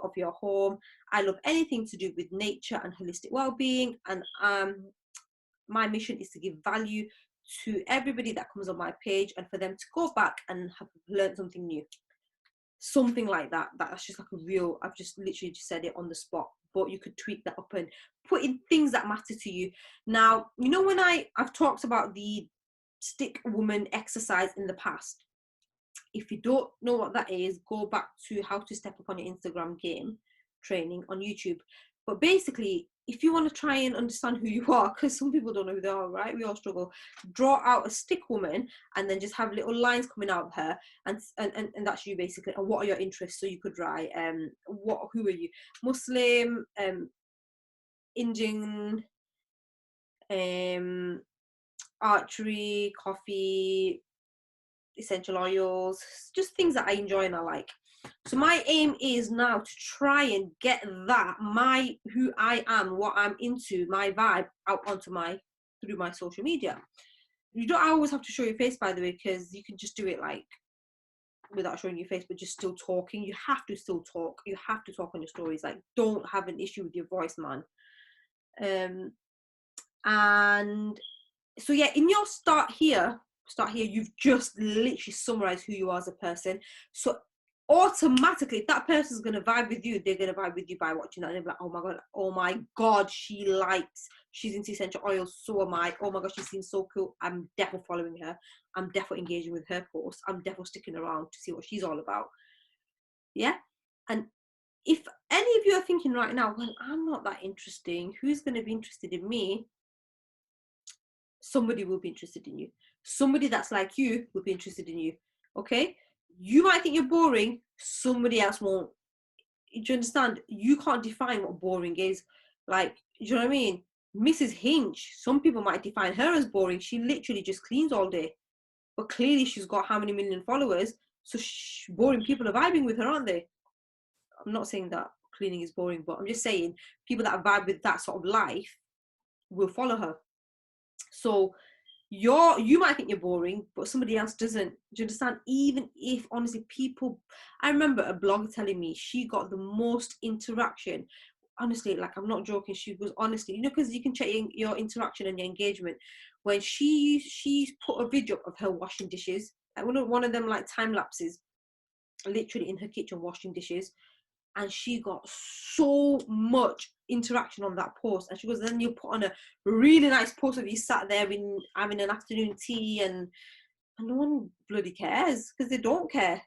A: of your home. I love anything to do with nature and holistic well-being, and my mission is to give value to everybody that comes on my page, and for them to go back and have learned something new. Something like that. That's just like a real, I've just literally just said it on the spot, but you could tweak that up and put in things that matter to you. Now, you know, when I've talked about the stick woman exercise in the past, if you don't know what that is, go back to how to step up on your Instagram game training on YouTube. But basically, if you want to try and understand who you are, because some people don't know who they are, right? We all struggle. Draw out a stick woman and then just have little lines coming out of her, and that's you basically. And what are your interests? So you could write, who are you? Muslim, Indian, archery, coffee, essential oils, just things that I enjoy and I like. So my aim is now to try and get that, who I am, what I'm into, my vibe out onto through my social media. You don't always have to show your face, by the way, because you can just do it like without showing your face, but just still talking. You have to still talk. You have to talk on your stories. Like, don't have an issue with your voice, man. And so yeah, in your start here, you've just literally summarized who you are as a person. So automatically, if that person's going to vibe with you, they're going to vibe with you by watching that. And they're like, oh my God, she's into essential oils, so am I. Oh my God, she seems so cool. I'm definitely following her. I'm definitely engaging with her posts. I'm definitely sticking around to see what she's all about. Yeah. And if any of you are thinking right now, well, I'm not that interesting, who's going to be interested in me? Somebody will be interested in you. Somebody that's like you will be interested in you. Okay? You might think you're boring, somebody else won't. Do you understand? You can't define what boring is. Like, do you know what I mean? Mrs. Hinch, some people might define her as boring. She literally just cleans all day. But clearly she's got how many million followers? So boring people are vibing with her, aren't they? I'm not saying that cleaning is boring, but I'm just saying people that vibe with that sort of life will follow her. So you might think you're boring, but somebody else doesn't. Do you understand? Even if honestly people, I remember a blogger telling me she got the most interaction. Honestly, like I'm not joking. She was honestly, because you can check your interaction and your engagement. When she put a video of her washing dishes, like one of them like time lapses, literally in her kitchen washing dishes, and she got so much interaction on that post. And she goes, then you put on a really nice post of you sat there in having an afternoon tea, and no one bloody cares, because they don't care.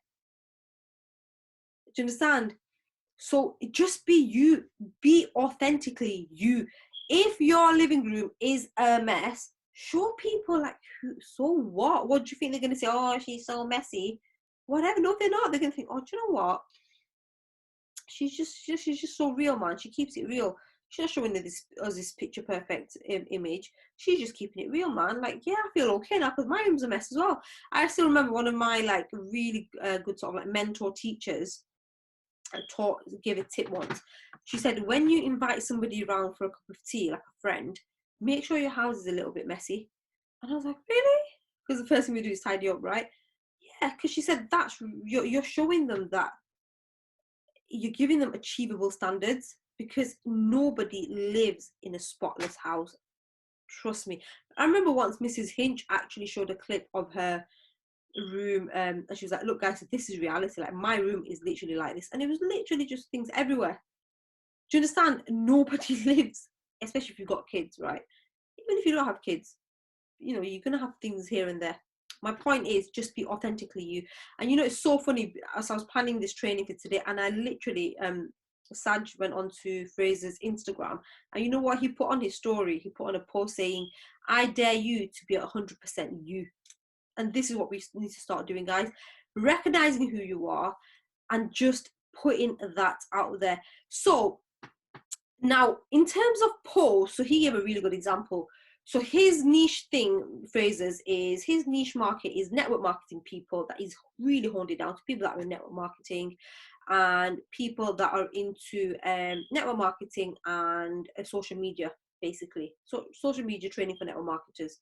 A: Do you understand? So just be you, be authentically you. If your living room is a mess, show people like, so what do you think they're going to say? Oh, she's so messy, whatever. No, they're not. They're going to think, oh, do you know what, she's just so real, man. She keeps it real. She's not showing us this picture perfect image. She's just keeping it real, man. Like, yeah, I feel okay now because my room's a mess as well. I still remember one of my like really good sort of like mentor teachers gave a tip once. She said, when you invite somebody around for a cup of tea, like a friend, make sure your house is a little bit messy. And I was like, really? Because the first thing we do is tidy up, right? Yeah, because she said you're showing them that you're giving them achievable standards, because nobody lives in a spotless house. Trust me. I remember once Mrs. Hinch actually showed a clip of her room, and she was like, look guys, this is reality, like my room is literally like this, and it was literally just things everywhere. Do you understand? Nobody lives, especially if you've got kids, right? Even if you don't have kids, you're gonna have things here and there. My point is, just be authentically you. And it's so funny, as I was planning this training for today, and I literally Saj went onto Fraser's Instagram, and you know what he put on his story? He put on a post saying, I dare you to be 100% you. And this is what we need to start doing, guys. Recognizing who you are and just putting that out there. So now, in terms of posts, so he gave a really good example. So his niche thing, Fraser's, is his niche market is network marketing people that is really honed it down to people that are in network marketing and people that are into network marketing and social media, basically. So social media training for network marketers.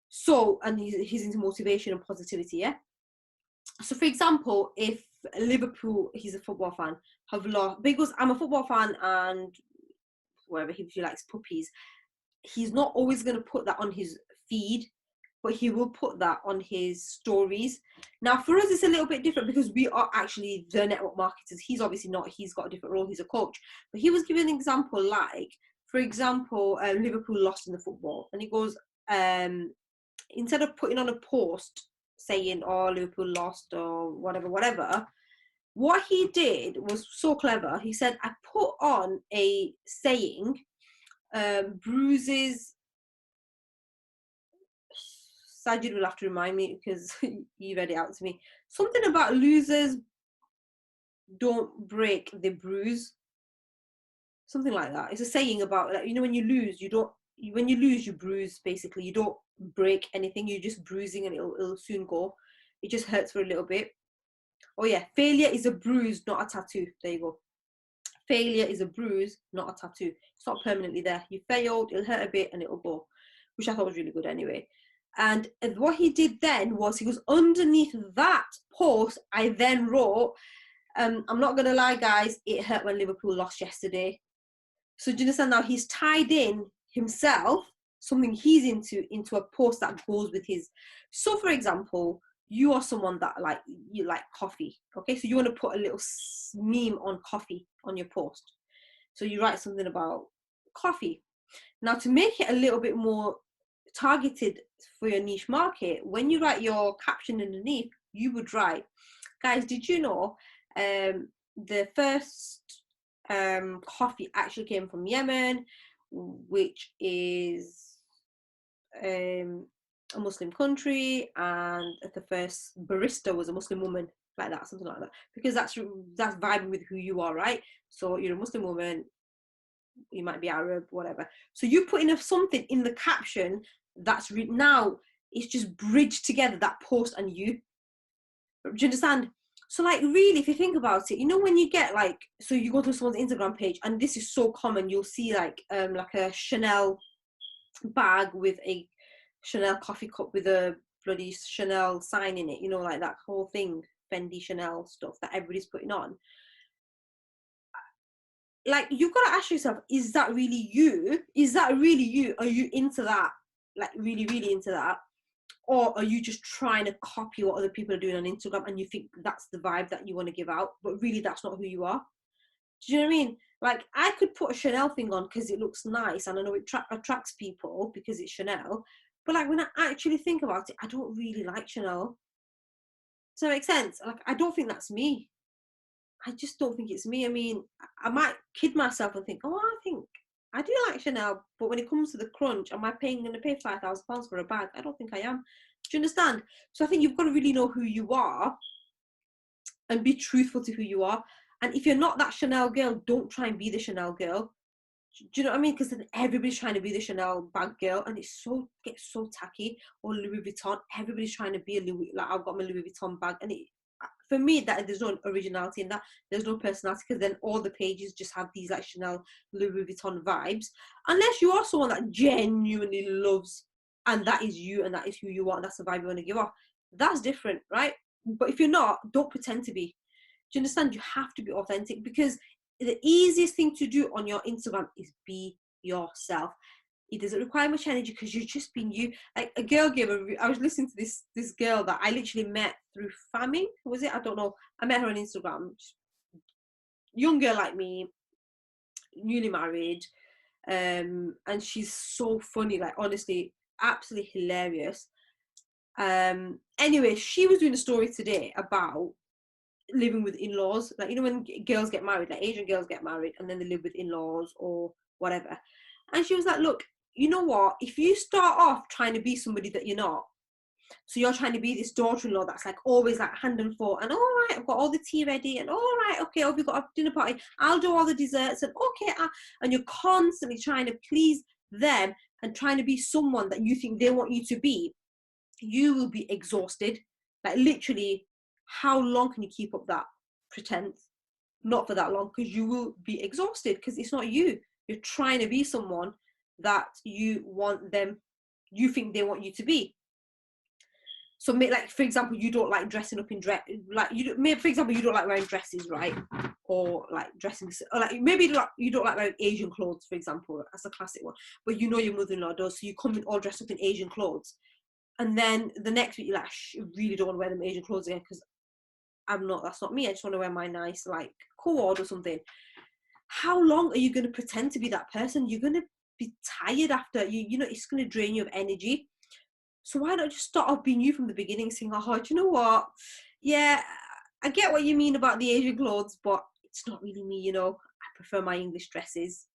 A: So, and he's into motivation and positivity, yeah? So for example, if Liverpool, he's a football fan, have lost, because I'm a football fan and whatever, if he likes puppies, he's not always going to put that on his feed, but he will put that on his stories. Now for us it's a little bit different because we are actually the network marketers. He's obviously not, he's got a different role, he's a coach. But he was giving an example, like for example, Liverpool lost in the football, and he goes, instead of putting on a post saying, oh, Liverpool lost or whatever, what he did was so clever. He said, I put on a saying, bruises, Sajid will have to remind me because you read it out to me. Something about losers don't break, they bruise. Something like that. It's a saying about, like, when you lose, when you lose, you bruise, basically. You don't break anything, you're just bruising, and it'll soon go. It just hurts for a little bit. Oh yeah, failure is a bruise, not a tattoo. There you go. Failure is a bruise, not a tattoo. It's not permanently there. You failed, it'll hurt a bit and it'll go, which I thought was really good anyway. And what he did then was, he was underneath that post, I then wrote, I'm not going to lie, guys, it hurt when Liverpool lost yesterday. So do you understand now? He's tied in himself, something he's into a post that goes with his. So for example, you are someone that like, you like coffee. Okay, so you want to put a little meme on coffee on your post. So you write something about coffee. Now, to make it a little bit more targeted for your niche market, when you write your caption underneath, you would write, guys, did you know the first coffee actually came from Yemen, which is a Muslim country, and the first barista was a Muslim woman, like that, something like that, because that's vibing with who you are, right? So you're a Muslim woman, you might be Arab, whatever. So you put in something in the caption that's now it's just bridged together that post and you. Do you understand? So like, really, if you think about it, you know, when you get like, so you go to someone's Instagram page, and this is so common, you'll see like a Chanel bag with a Chanel coffee cup with a bloody Chanel sign in it, you know, like that whole thing, Fendi Chanel stuff that everybody's putting on. Like, you've got to ask yourself, is that really you? Is that really you? Are you into that? Like, really, really into that? Or are you just trying to copy what other people are doing on Instagram, and you think that's the vibe that you want to give out, but really that's not who you are? Do you know what I mean? Like, I could put a Chanel thing on because it looks nice and I know it attracts people because it's Chanel. But like, when I actually think about it, I don't really like Chanel. Does that make sense? Like, I don't think that's me. I just don't think it's me. I mean, I might kid myself and think, oh, I think I do like Chanel, but when it comes to the crunch, am I going to pay £5,000 for a bag? I don't think I am. Do you understand? So I think you've got to really know who you are and be truthful to who you are. And if you're not that Chanel girl, don't try and be the Chanel girl. Do you know what I mean? Because then everybody's trying to be the Chanel bag girl, and gets so tacky. Or Louis Vuitton, everybody's trying to be a Louis. Like, I've got my Louis Vuitton bag, and for me, that there's no originality in that. There's no personality, because then all the pages just have these like Chanel, Louis Vuitton vibes. Unless you are someone that genuinely loves, and that is you, and that is who you are, and that's the vibe you want to give off. That's different, right? But if you're not, don't pretend to be. Do you understand? You have to be authentic, because the easiest thing to do on your Instagram is be yourself. It doesn't require much energy because you're just being you. Like, a girl gave I was listening to this girl that I literally met through Famming, was it? I don't know. I met her on Instagram. Young girl like me, newly married, and she's so funny. Like, honestly, absolutely hilarious. Anyway, she was doing a story today about living with in-laws, like, you know, when girls get married, like Asian girls get married and then they live with in-laws or whatever. And she was like, look, you know what, if you start off trying to be somebody that you're not, so you're trying to be this daughter-in-law that's like always like hand and foot, and all right, I've got all the tea ready, and all right, okay, have you got a dinner party, I'll do all the desserts, and okay, and you're constantly trying to please them and trying to be someone that you think they want you to be, you will be exhausted. Like, literally, how long can you keep up that pretense? Not for that long, because you will be exhausted, because it's not you. You're trying to be someone that you want them, you think they want you to be. So, like, for example, you don't like dressing up in dress, like, maybe, for example, you don't like wearing dresses, right? Or like dressing, or like maybe you don't like wearing Asian clothes, for example. That's a classic one. But you know your mother-in-law does, so you come in all dressed up in Asian clothes. And then the next week, you're like, I really don't want to wear them Asian clothes again, because that's not me. I just want to wear my nice, like, cord or something. How long are you going to pretend to be that person? You're going to be tired after, you know, it's going to drain you of energy. So why not just start off being you from the beginning, saying, oh, do you know what? Yeah, I get what you mean about the Asian clothes, but it's not really me, you know. I prefer my English dresses.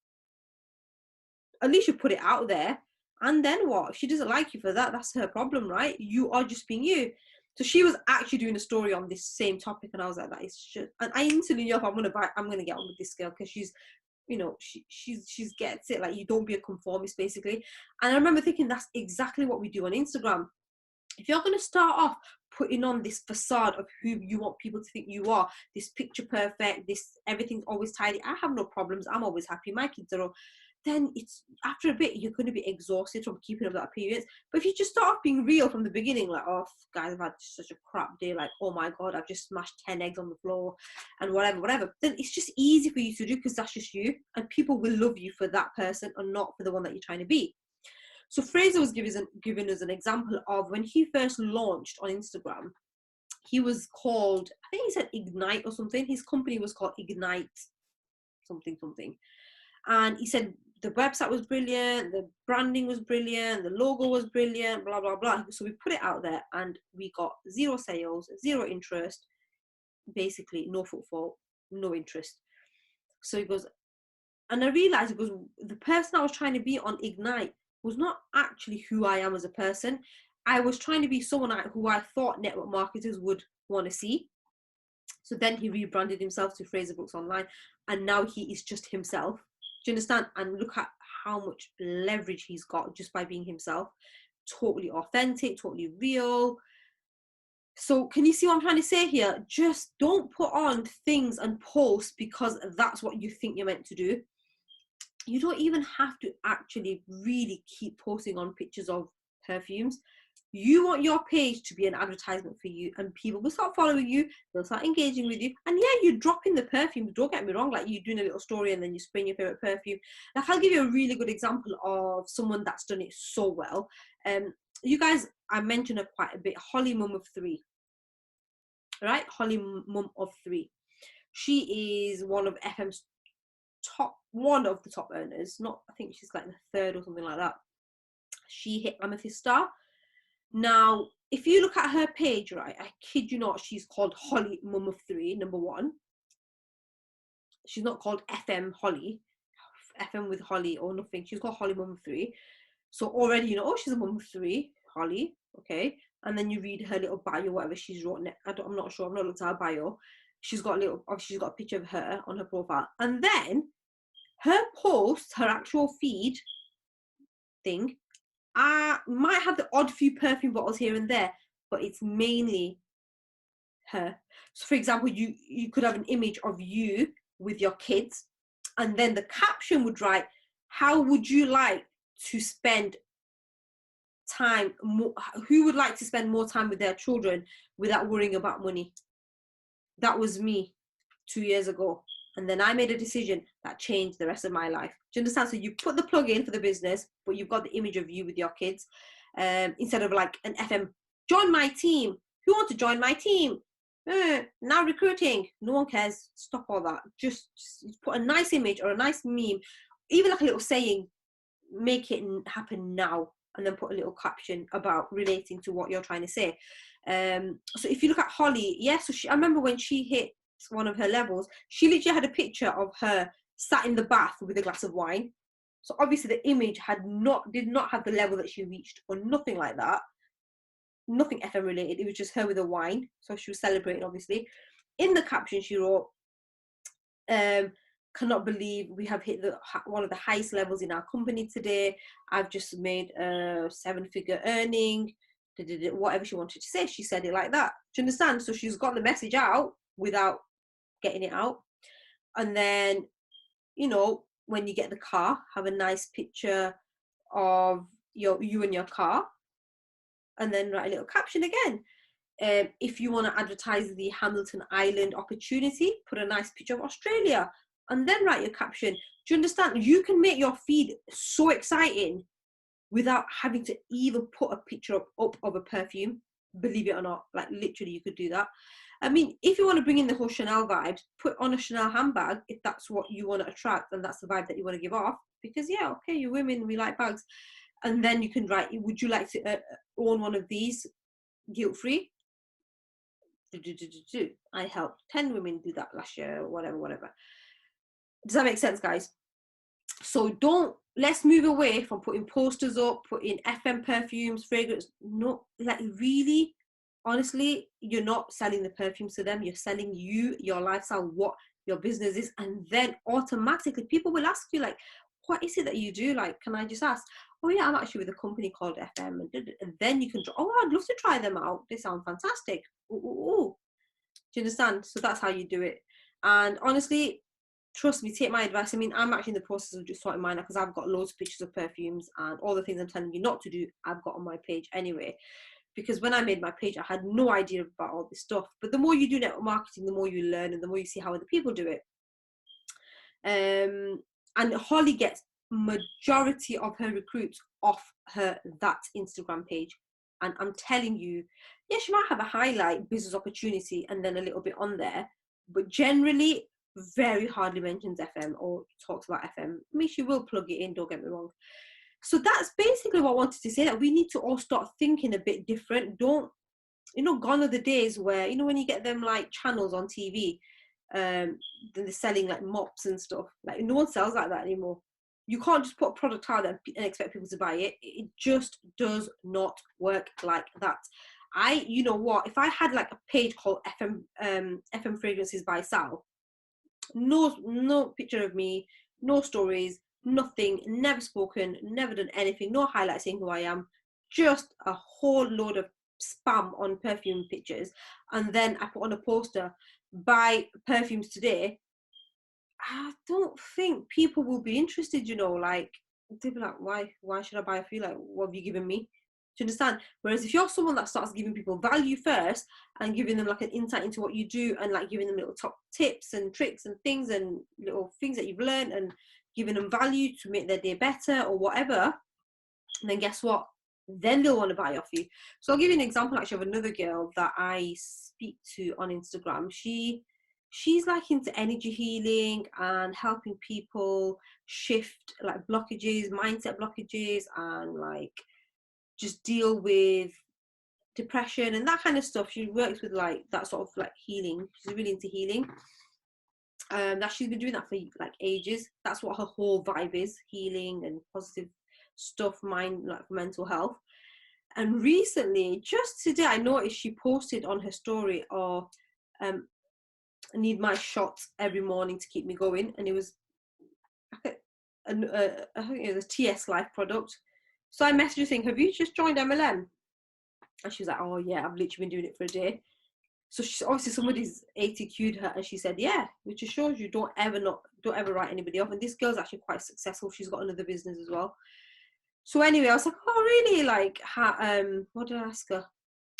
A: At least you put it out there. And then what? If she doesn't like you for that, that's her problem, right? You are just being you. So she was actually doing a story on this same topic, and I was like, that is shit. And I instantly knew, I'm gonna get on with this girl, because she's, you know, she's gets it. Like, you don't be a conformist, basically. And I remember thinking, that's exactly what we do on Instagram. If you're gonna start off putting on this facade of who you want people to think you are, this picture perfect, this everything's always tidy, I have no problems, I'm always happy, my kids are all, then it's, after a bit, you're going to be exhausted from keeping up that appearance. But if you just start off being real from the beginning, like, oh, guys, I've had such a crap day, like, oh my God, I've just smashed 10 eggs on the floor, and whatever, then it's just easy for you to do, because that's just you, and people will love you for that person and not for the one that you're trying to be. So Fraser was giving us an example of when he first launched on Instagram. he was called, I think he said Ignite or something. His company was called Ignite something something. And he said the website was brilliant, the branding was brilliant, the logo was brilliant, blah, blah, blah. So we put it out there and we got 0 sales, 0 interest, basically no footfall, no interest. So he goes, and I realized it was the person I was trying to be on Ignite was not actually who I am as a person. I was trying to be someone who I thought network marketers would want to see. So then he rebranded himself to Fraser Brooks Online, and now he is just himself. Do you understand? And look at how much leverage he's got just by being himself. Totally authentic, totally real. So can you see what I'm trying to say here? Just don't put on things and post because that's what you think you're meant to do. You don't even have to actually really keep posting on pictures of perfumes. You want your page to be an advertisement for you, and people will start following you, they'll start engaging with you. And yeah, you drop in the perfume, don't get me wrong, like you're doing a little story and then you spraying your favorite perfume. Like, I'll give you a really good example of someone that's done it so well. You guys, I mentioned her quite a bit, Holly Mum of 3. Right? Holly Mum of 3. She is one of FM's one of the top earners. Not, I think she's like the 3rd or something like that. She hit Amethyst Star. Now, if you look at her page, right, I kid you not, she's called Holly Mum of 3, number 1. She's not called FM Holly, FM with Holly or nothing. She's called Holly Mum of 3. So already, you know, oh, she's a mum of 3, Holly, okay. And then you read her little bio, whatever she's wrote. I'm not sure. I've not looked at her bio. She's got she's got a picture of her on her profile. And then her post, her actual feed thing, might have the odd few perfume bottles here and there, but it's mainly her. So for example, you could have an image of you with your kids, and then the caption would write, how would you like to spend time more, who would like to spend more time with their children without worrying about money? That was me 2 years ago. And then I made a decision that changed the rest of my life. Do you understand? So you put the plug in for the business, but you've got the image of you with your kids. Instead of like an FM, join my team. Who wants to join my team? Now recruiting. No one cares. Stop all that. Just put a nice image or a nice meme, even like a little saying, make it happen now. And then put a little caption about relating to what you're trying to say. So if you look at Holly, so I remember when she hit one of her levels, she literally had a picture of her sat in the bath with a glass of wine. So obviously the image did not have the level that she reached, or nothing like that. Nothing FM related. It was just her with a wine. So she was celebrating, obviously. In the caption, she wrote, cannot believe we have hit one of the highest levels in our company today. I've just made a 7-figure earning. Whatever she wanted to say, she said it like that. Do you understand? So she's got the message out without getting it out. And then, you know, when you get the car, have a nice picture of you and your car, and then write a little caption again. If you want to advertise the Hamilton Island opportunity, put a nice picture of Australia, and then write your caption. Do you understand? You can make your feed so exciting without having to even put a picture up of a perfume. Believe it or not, like literally you could do that. I mean, if you want to bring in the whole Chanel vibes, put on a Chanel handbag if that's what you want to attract and that's the vibe that you want to give off. Because yeah, okay, you women, we like bags. And then you can write, would you like to own one of these guilt-free? I helped 10 women do that last year, or whatever. Does that make sense, guys? So let's move away from putting posters up, putting FM perfumes, fragrance. No, like really, honestly, you're not selling the perfumes to them. You're selling you, your lifestyle, what your business is. And then automatically people will ask you, like, what is it that you do? Like, can I just ask? Oh yeah, I'm actually with a company called FM. And then you can, I'd love to try them out. They sound fantastic. Ooh. Do you understand? So that's how you do it. And honestly, trust me, take my advice. I mean, I'm actually in the process of just sorting mine out because I've got loads of pictures of perfumes, and all the things I'm telling you not to do, I've got on my page anyway. Because when I made my page, I had no idea about all this stuff. But the more you do network marketing, the more you learn and the more you see how other people do it. And Holly gets majority of her recruits off that Instagram page. And I'm telling you, yeah, she might have a highlight business opportunity and then a little bit on there, but generally very hardly mentions FM or talks about FM. I mean, she will plug it in, don't get me wrong. So that's basically what I wanted to say, that we need to all start thinking a bit different. Don't, gone are the days where, when you get them like channels on TV, then they're selling like mops and stuff. Like no one sells like that anymore. You can't just put a product out there and expect people to buy it. It just does not work like that. You know what? If I had like a page called FM Fragrances by Sal, no picture of me, no stories, nothing, never spoken, never done anything, no highlights saying who I am, just a whole load of spam on perfume pictures, and then I put on a poster, buy perfumes today. I don't think people will be interested, like they'll be like, why should I buy a few? Like, what have you given me? Do you understand? Whereas if you're someone that starts giving people value first and giving them like an insight into what you do, and like giving them little top tips and tricks and things and little things that you've learned, and giving them value to make their day better or whatever, and then guess what? Then they'll want to buy off you. So I'll give you an example actually of another girl that I speak to on Instagram. She's like into energy healing and helping people shift like blockages, mindset blockages, and like just deal with depression and that kind of stuff. She works with like that sort of like healing. She's really into healing. That she's been doing that for like ages. That's what her whole vibe is: healing and positive stuff, mind, like mental health. And recently, just today, I noticed she posted on her story, or I need my shot every morning to keep me going, and it was I think it was a TS Life product. So I messaged her saying, "Have you just joined MLM?" And she was like, "Oh yeah, I've literally been doing it for a day." So obviously somebody's ATQ'd her, and she said, "Yeah," which just shows you don't ever write anybody off. And this girl's actually quite successful. She's got another business as well. So anyway, I was like, "Oh really? Like, what did I ask her?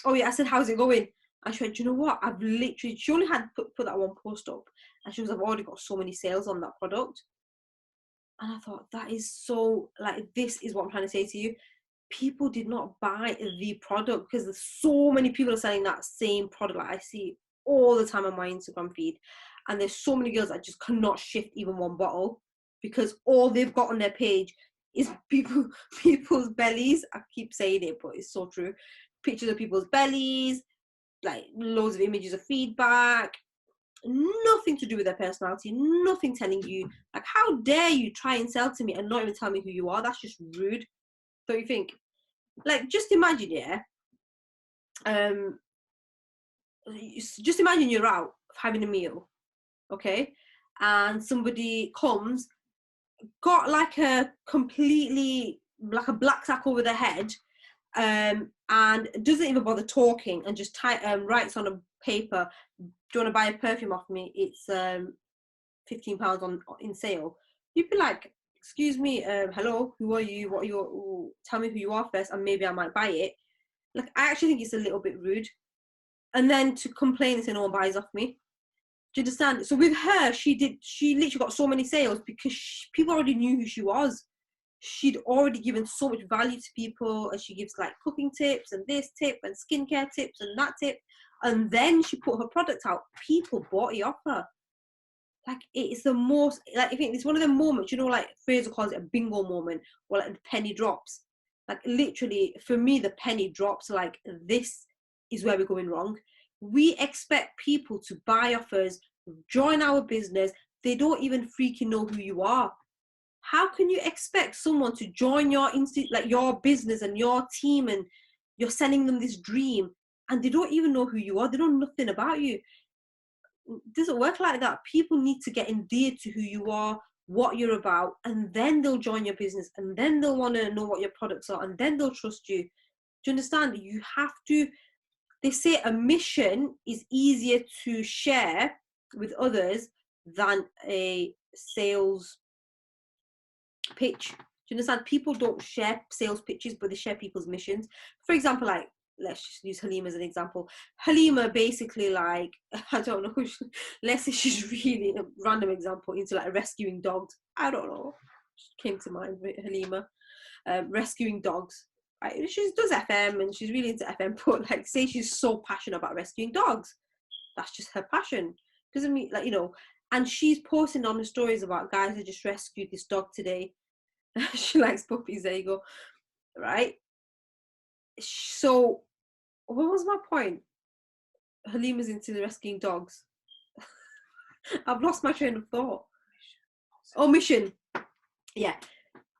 A: Oh yeah, I said, how's it going?" And she went, "Do you know what? I've literally," she only had put that one post up, and she was, "I've already got so many sales on that product." And I thought, that is so, like, this is what I'm trying to say to you. People did not buy the product because there's so many people are selling that same product. Like I see all the time on my Instagram feed, and there's so many girls that just cannot shift even one bottle because all they've got on their page is people's bellies. I keep saying it, but it's so true. Pictures of people's bellies, like loads of images of feedback, nothing to do with their personality, nothing telling you, like, how dare you try and sell to me and not even tell me who you are? That's just rude, don't you think? Like, just imagine, yeah, just imagine you're out having a meal, okay, and somebody comes, got like a completely, like a black sack over their head, and doesn't even bother talking, and just writes on a paper, "Do you want to buy a perfume off me? It's £15 on in sale." You'd be like, "Excuse me, hello, who are you? What are you? Ooh, tell me who you are first, and maybe I might buy it." Like, I actually think it's a little bit rude. And then to complain and say no one buys off me. Do you understand? So with her, she literally got so many sales because people already knew who she was. She'd already given so much value to people, and she gives like cooking tips and this tip and skincare tips and that tip. And then she put her product out. People bought it off her. Like, it's the most, like, I think it's one of the moments, like Fraser calls it a bingo moment, or like the penny drops. Like, literally, for me, the penny drops. Like, this is where we're going wrong. We expect people to buy off us, join our business. They don't even freaking know who you are. How can you expect someone to join your your business and your team, and you're selling them this dream, and they don't even know who you are? They know nothing about you. It doesn't work like that. People need to get endeared to who you are, what you're about, and then they'll join your business, and then they'll want to know what your products are, and then they'll trust you. Do you understand? You have to, they say a mission is easier to share with others than a sales pitch. Do you understand? People don't share sales pitches, but they share people's missions. For example, like, let's just use Halima as an example. Halima basically, like, I don't know, let's say she's really, a random example, into like rescuing dogs. I don't know, just came to mind with Halima. Rescuing dogs. right? She does FM and she's really into FM, but like say she's so passionate about rescuing dogs. That's just her passion. Doesn't mean like, you know, and she's posting on the stories about guys who just rescued this dog today. She likes puppies, there you go. Right? So what was my point? Halima's into the rescuing dogs. I've lost my train of thought. Oh, mission. Yeah.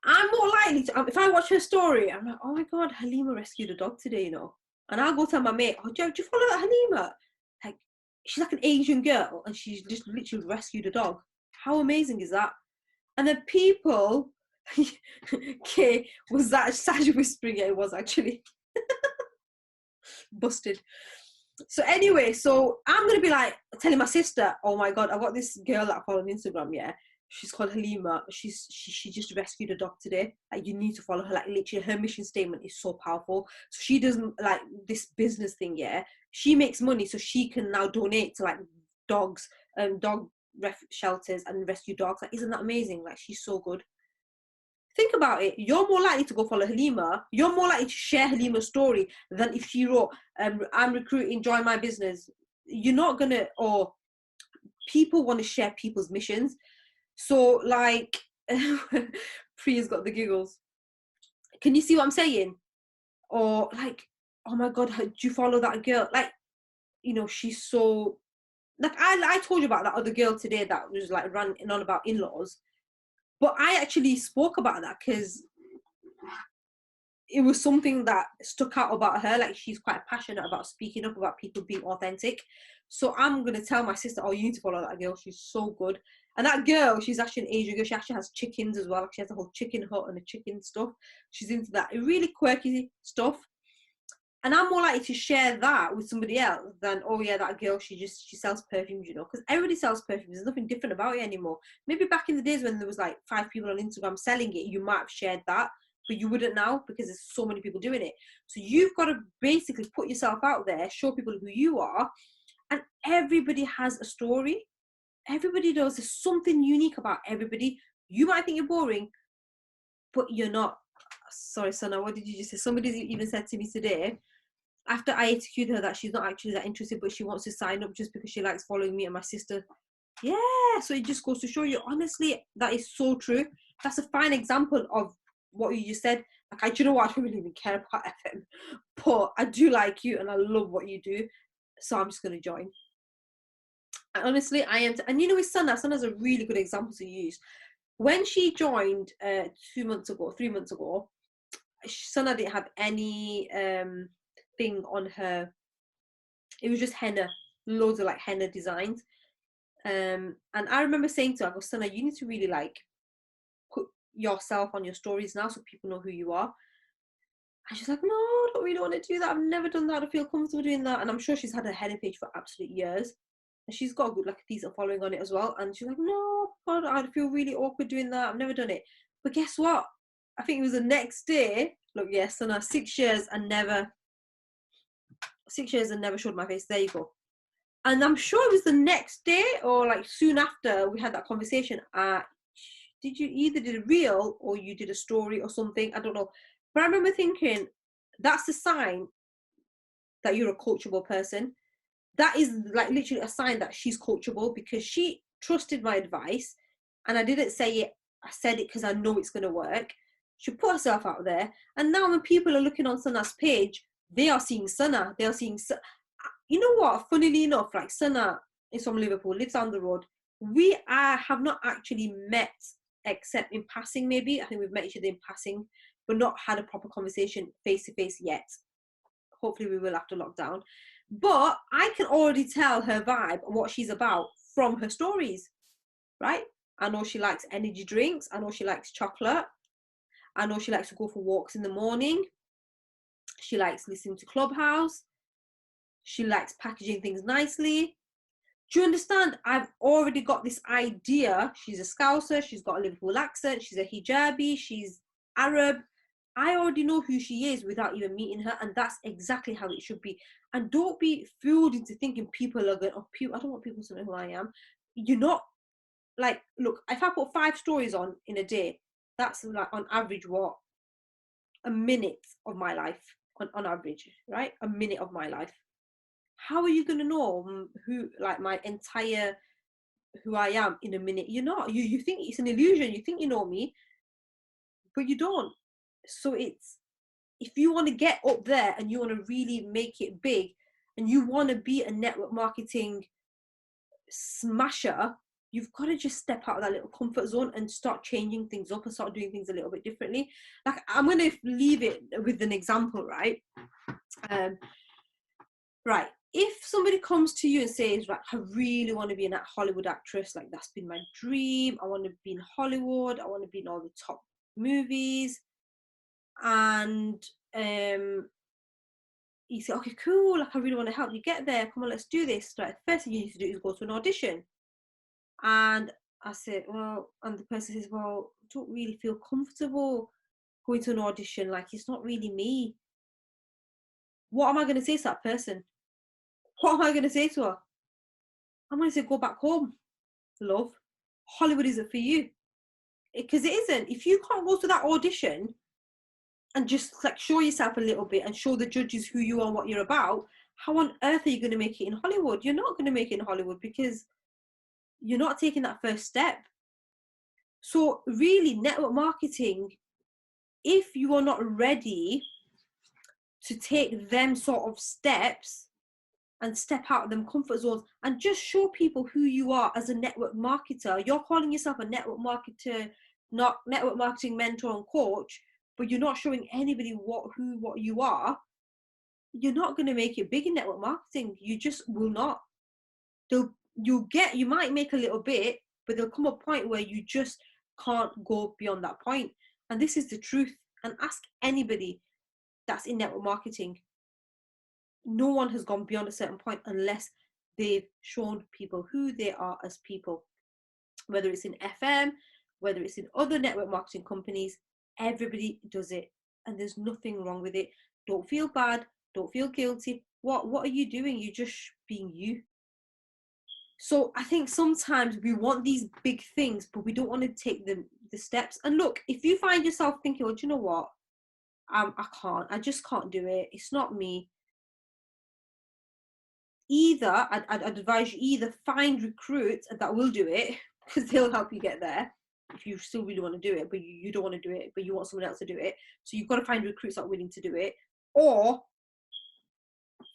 A: I'm more likely to, if I watch her story, I'm like, oh my God, Halima rescued a dog today, you know. And I'll go tell my mate, oh, do you follow that Halima? Like, she's like an Asian girl and she's just literally rescued a dog. How amazing is that? And then people, okay, was that Saj whispering? Yeah, it was actually. Busted. So anyway, so I'm gonna be like telling my sister, oh my God, I've got this girl that I follow on Instagram, yeah. She's called Halima. She just rescued a dog today. Like, you need to follow her. Like, literally, her mission statement is so powerful. So she doesn't like this business thing. Yeah, she makes money, so she can now donate to like dogs, dog shelters and rescue dogs. Like, isn't that amazing? Like, she's so good. Think about it. You're more likely to go follow Halima. You're more likely to share Halima's story than if she wrote, "I'm recruiting, join my business." You're not gonna. Or people want to share people's missions. So, like, Priya's got the giggles. Can you see what I'm saying? Or, like, oh my God, do you follow that girl? Like, you know, she's so... Like, I told you about that other girl today that was, like, ranting on about in-laws. But I actually spoke about that because it was something that stuck out about her. Like, she's quite passionate about speaking up about people being authentic. So I'm going to tell my sister, oh, you need to follow that girl. She's so good. And that girl, she's actually an Asian girl. She actually has chickens as well. She has a whole chicken hut and a chicken stuff. She's into that really quirky stuff. And I'm more likely to share that with somebody else than, oh yeah, that girl, she sells perfumes, you know, because everybody sells perfumes. There's nothing different about it anymore. Maybe back in the days when there was like 5 people on Instagram selling it, you might have shared that, but you wouldn't now because there's so many people doing it. So you've got to basically put yourself out there, show people who you are, and everybody has a story. Everybody does. There's something unique about everybody. You might think you're boring, but you're not. Sorry, Sana, what did you just say? Somebody even said to me today, after I interviewed her, that she's not actually that interested, but she wants to sign up just because she likes following me and my sister. Yeah, so it just goes to show you, honestly, that is so true. That's a fine example of what you just said. Like, do you know what? I don't really even care about FM, but I do like you and I love what you do, so I'm just going to join. And honestly, I am. And you know, with Sana's a really good example to use. When she joined 3 months ago, Sana didn't have any thing on her. It was just henna, loads of like henna designs. And I remember saying to her, I go, Sana, you need to really like put yourself on your stories now so people know who you are. And she's like, no, I don't really want to do that. I've never done that. I feel comfortable doing that. And I'm sure she's had a henna page for absolute years. And she's got a good, like, a decent following on it as well. And she's like, no, God, I feel really awkward doing that. I've never done it. But guess what? I think it was the next day. Look, yes, Sana, 6 years and never showed my face. There you go. And I'm sure it was the next day or like soon after we had that conversation. Did you either did a reel or you did a story or something? I don't know. But I remember thinking, that's a sign that you're a coachable person. That is like literally a sign that she's coachable because she trusted my advice and I didn't say it. I said it because I know it's going to work. She put herself out there. And now when people are looking on Sana's page, they are seeing Sana. They are seeing... You know what? Funnily enough, like, Sana is from Liverpool, lives down the road. We have not actually met except in passing, maybe. I think we've met each other in passing, but not had a proper conversation face to face yet. Hopefully we will after lockdown. But I can already tell her vibe and what she's about from her stories, right? I know she likes energy drinks. I know she likes chocolate. I know she likes to go for walks in the morning. She likes listening to Clubhouse. She likes packaging things nicely. Do you understand? I've already got this idea. She's a Scouser. She's got a Liverpool accent. She's a hijabi. She's Arab. I already know who she is without even meeting her. And that's exactly how it should be. And don't be fooled into thinking people are going, oh, I don't want people to know who I am. You're not, like, look, if I put 5 stories on in a day, that's like on average what? a minute of my life on average, right? A minute of my life. How are you going to know who, like, my entire who I am in a minute? You're not. You think it's an illusion. You think you know me, but you don't. So it's, if you want to get up there and you want to really make it big and you want to be a network marketing smasher, you've got to just step out of that little comfort zone and start changing things up and start doing things a little bit differently. Like, I'm going to leave it with an example, right? Right. If somebody comes to you and says, right, I really want to be a Hollywood actress, like that's been my dream. I want to be in Hollywood. I want to be in all the top movies. And you say, okay, cool. Like, I really want to help you get there. Come on, let's do this. Right. The first thing you need to do is go to an audition. And I said, well, and the person says, well, I don't really feel comfortable going to an audition. Like, it's not really me. What am I going to say to that person? What am I going to say to her? I'm going to say, go back home, love. Hollywood isn't for you. Because it isn't. If you can't go to that audition and just like show yourself a little bit and show the judges who you are and what you're about, how on earth are you going to make it in Hollywood? You're not going to make it in Hollywood because you're not taking that first step. So really, network marketing, if you are not ready to take them sort of steps and step out of them comfort zones and just show people who you are as a network marketer. You're calling yourself a network marketer, not network marketing mentor and coach, but you're not showing anybody what you are. You're not going to make it big in network marketing. You just will not. You might make a little bit, but there'll come a point where you just can't go beyond that point. And this is the truth. And ask anybody that's in network marketing. No one has gone beyond a certain point unless they've shown people who they are as people. Whether it's in FM, whether it's in other network marketing companies, everybody does it. And there's nothing wrong with it. Don't feel bad. Don't feel guilty. What are you doing? You're just being you. So I think sometimes we want these big things, but we don't want to take the steps. And look, if you find yourself thinking, well, do you know what? I just can't do it. It's not me. Either I'd advise you either find recruits that will do it because they'll help you get there if you still really want to do it, but you don't want to do it, but you want someone else to do it. So you've got to find recruits that are willing to do it, or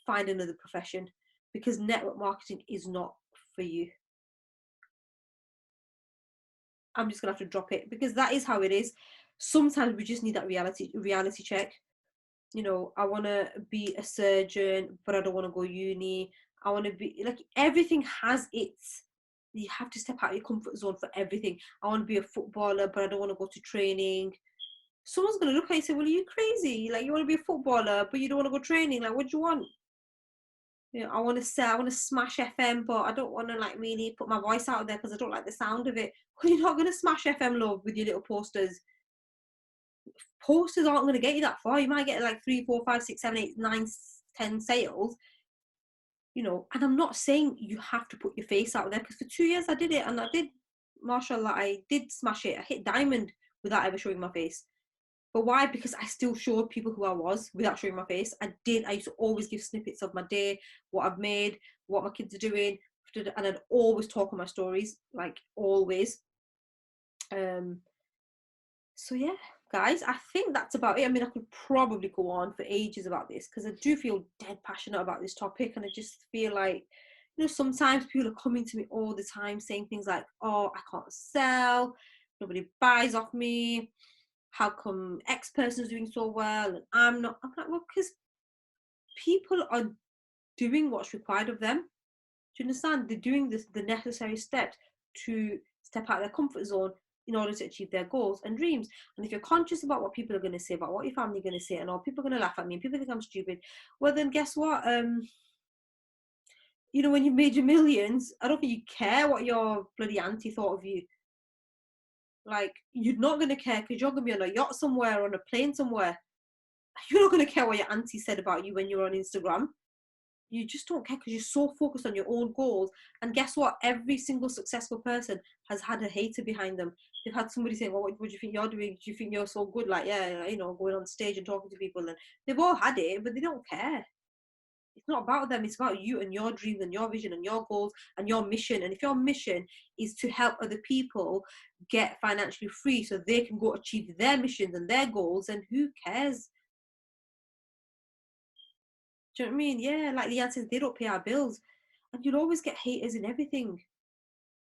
A: find another profession, because network marketing is not for you. I'm just gonna have to drop it because that is how it is. Sometimes we just need that reality check. You know, I want to be a surgeon, but I don't want to go uni. I want to be like, everything has its, you have to step out of your comfort zone for everything. I want to be a footballer, but I don't want to go to training. Someone's going to look at you and say, well, are you crazy? Like, you want to be a footballer, but you don't want to go training. Like, what do you want? You know, I want to smash FM, but I don't want to like really put my voice out there because I don't like the sound of it. Well, you're not going to smash FM, love, with your little posters. Posters aren't going to get you that far. You might get like 3, 4, 5, 6, 7, 8, 9, 10 sales, you know. And I'm not saying you have to put your face out there, because for 2 years I did it, and I did, mashallah, I did smash it. I hit diamond without ever showing my face. But why? Because I still showed people who I was without showing my face. I used to always give snippets of my day, what I've made, what my kids are doing, and I'd always talk on my stories, like always. So yeah, guys, I think that's about it. I mean, I could probably go on for ages about this because I do feel dead passionate about this topic, and I just feel like, you know, sometimes people are coming to me all the time saying things like, oh, I can't sell, nobody buys off me, how come X person's doing so well and I'm not? I'm like, well, because people are doing what's required of them. Do you understand? They're doing the necessary steps to step out of their comfort zone in order to achieve their goals and dreams. And if you're conscious about what people are going to say, about what your family are going to say, and all people are going to laugh at me and people think I'm stupid, well then guess what? You know, when you've made your millions, I don't think you care what your bloody auntie thought of you. Like, you're not going to care because you're going to be on a yacht somewhere, on a plane somewhere. You're not going to care what your auntie said about you when you're on Instagram. You just don't care because you're so focused on your own goals. And guess what? Every single successful person has had a hater behind them. They've had somebody saying, well, what do you think you're doing? Do you think you're so good? Like, yeah, you know, going on stage and talking to people. And they've all had it, but they don't care. It's not about them. It's about you and your dreams and your vision and your goals and your mission. And if your mission is to help other people get financially free so they can go achieve their missions and their goals, then who cares? Do you know what I mean? Yeah, like Leanne says, they don't pay our bills. And you'll always get haters in everything.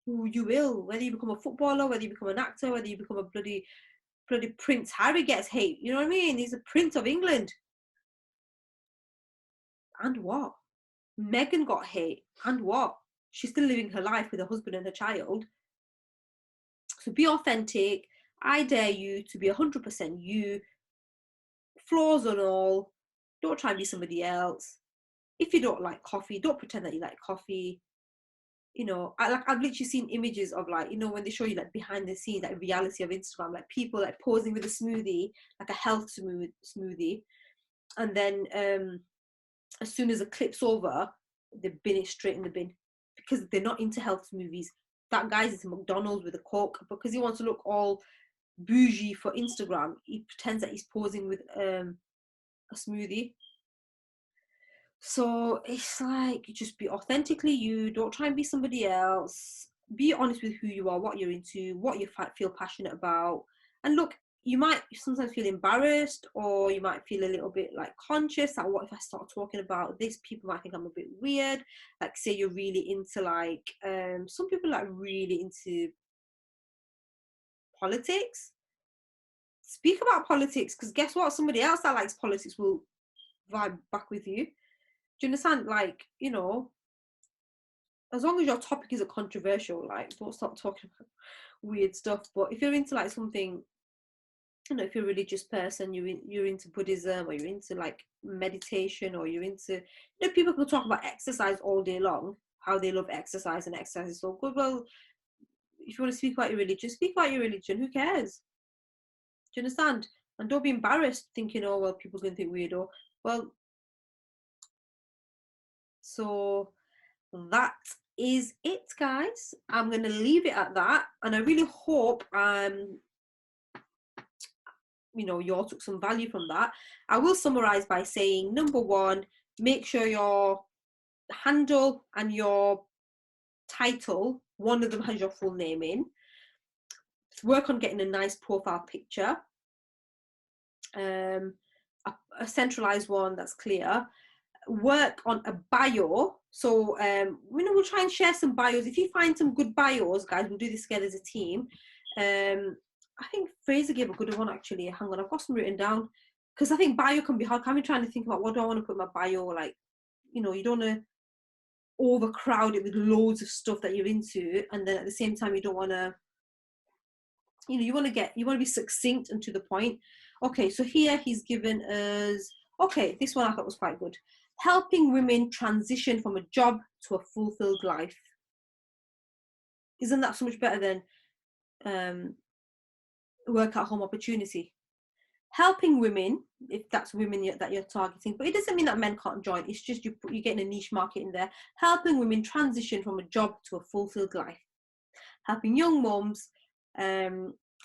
A: You will. Whether you become a footballer, whether you become an actor, whether you become a bloody Prince Harry gets hate. You know what I mean? He's a Prince of England. And what? Meghan got hate. And what? She's still living her life with her husband and her child. So be authentic. I dare you to be 100% you. Flaws and all. Don't try and be somebody else. If you don't like coffee, don't pretend that you like coffee. You know, I've literally seen images of, like, you know, when they show you like behind the scenes, like reality of Instagram, like people like posing with a smoothie, like a health smoothie, and then as soon as the clip's over, they bin it straight in the bin because they're not into health smoothies. That guy's into McDonald's with a Coke because he wants to look all bougie for Instagram. He pretends that he's posing with a smoothie. So it's like, just be authentically you. Don't try and be somebody else. Be honest with who you are, what you're into, what you feel passionate about. And look, you might sometimes feel embarrassed, or you might feel a little bit like conscious that, what if I start talking about this? People might think I'm a bit weird. Like, say you're really into like some people like really into politics. Speak about politics, because guess what? Somebody else that likes politics will vibe back with you. Do you understand? Like, you know, as long as your topic isn't controversial, like, don't stop talking about weird stuff. But if you're into like something, you know, if you're a religious person, you're into Buddhism, or you're into like meditation, or you're into, you know, people can talk about exercise all day long, how they love exercise and exercise is so good. Well, if you want to speak about your religion, speak about your religion. Who cares? Do you understand? And don't be embarrassed thinking, oh well, people can think weirdo. Well, so that is it, guys. I'm going to leave it at that, and I really hope you know, you all took some value from that. I will summarize by saying, number one, make sure your handle and your title, one of them has your full name in. Work on getting a nice profile picture, a centralized one that's clear. Work on a bio. So you know, we'll try and share some bios. If you find some good bios, guys, we'll do this together as a team. I think Fraser gave a good one, actually. Hang on, I've got some written down, because I think bio can be hard. I'm trying to think about, what do I want to put in my bio? Like, you know, you don't want to overcrowd it with loads of stuff that you're into, and then at the same time you don't want to, you know, you want to be succinct and to the point. Okay, so here he's given us, okay, this one I thought was quite good. Helping women transition from a job to a fulfilled life. Isn't that so much better than work at home opportunity? Helping women, if that's women that you're targeting, but it doesn't mean that men can't join. It's just you're getting a niche market in there. Helping women transition from a job to a fulfilled life. Helping young moms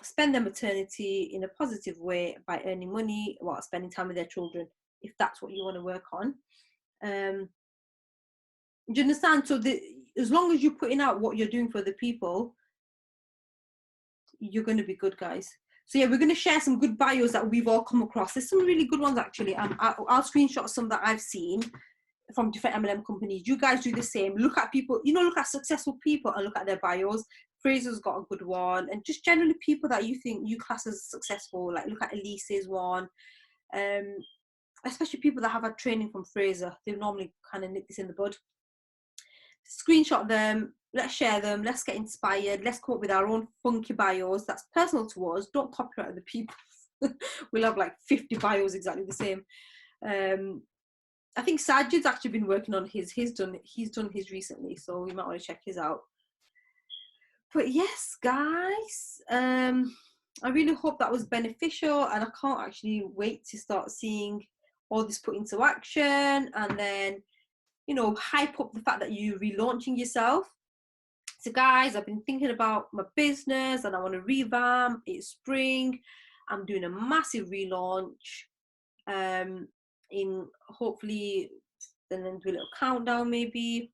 A: spend their maternity in a positive way by earning money while spending time with their children, if that's what you want to work on. Do you understand? So as long as you're putting out what you're doing for the people, you're going to be good, guys. So yeah, we're going to share some good bios that we've all come across. There's some really good ones, actually. I'll screenshot some that I've seen from different MLM companies. You guys do the same. Look at people, you know, look at successful people and look at their bios. Fraser's got a good one, and just generally people that you think you class as successful. Like, look at Elise's one. Especially people that have had training from Fraser. They normally kind of nip this in the bud. Screenshot them, let's share them, let's get inspired, let's come up with our own funky bios that's personal to us. Don't copyright other people. We'll have like 50 bios exactly the same. I think Sajid's actually been working on his. He's done his recently, so we might want to check his out. But yes, guys, I really hope that was beneficial, and I can't actually wait to start seeing all this put into action. And then you know, hype up the fact that you're relaunching yourself. So guys, I've been thinking about my business and I want to revamp. It's spring. I'm doing a massive relaunch. In hopefully then do a little countdown maybe.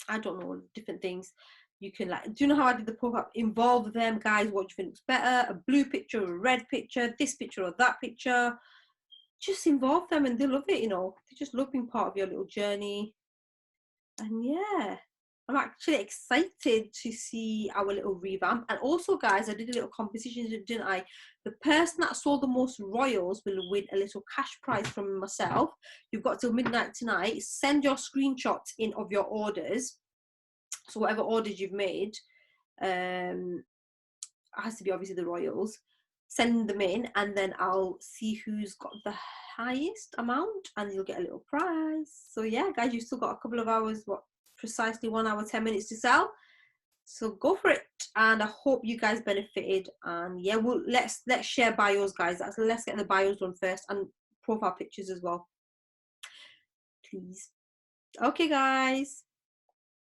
A: I don't know, different things. You can like, do you know how I did the pop-up? Involve them, guys. What do you think looks better? A blue picture, a red picture, this picture or that picture. Just involve them and they love it, you know. They just love being part of your little journey. And yeah, I'm actually excited to see our little revamp. And also, guys, I did a little competition, didn't I? The person that sold the most royals will win a little cash prize from myself. You've got till midnight tonight. Send your screenshots in of your orders. So whatever orders you've made, it has to be obviously the royals. Send them in, and then I'll see who's got the highest amount, and you'll get a little prize. So yeah, guys, you've still got a couple of hours. What, precisely 1 hour 10 minutes to sell. So go for it, and I hope you guys benefited. And yeah, well, let's share bios, guys. Let's get the bios done first, and profile pictures as well, please. Okay, guys.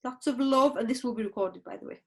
A: Lots of love, and this will be recorded, by the way.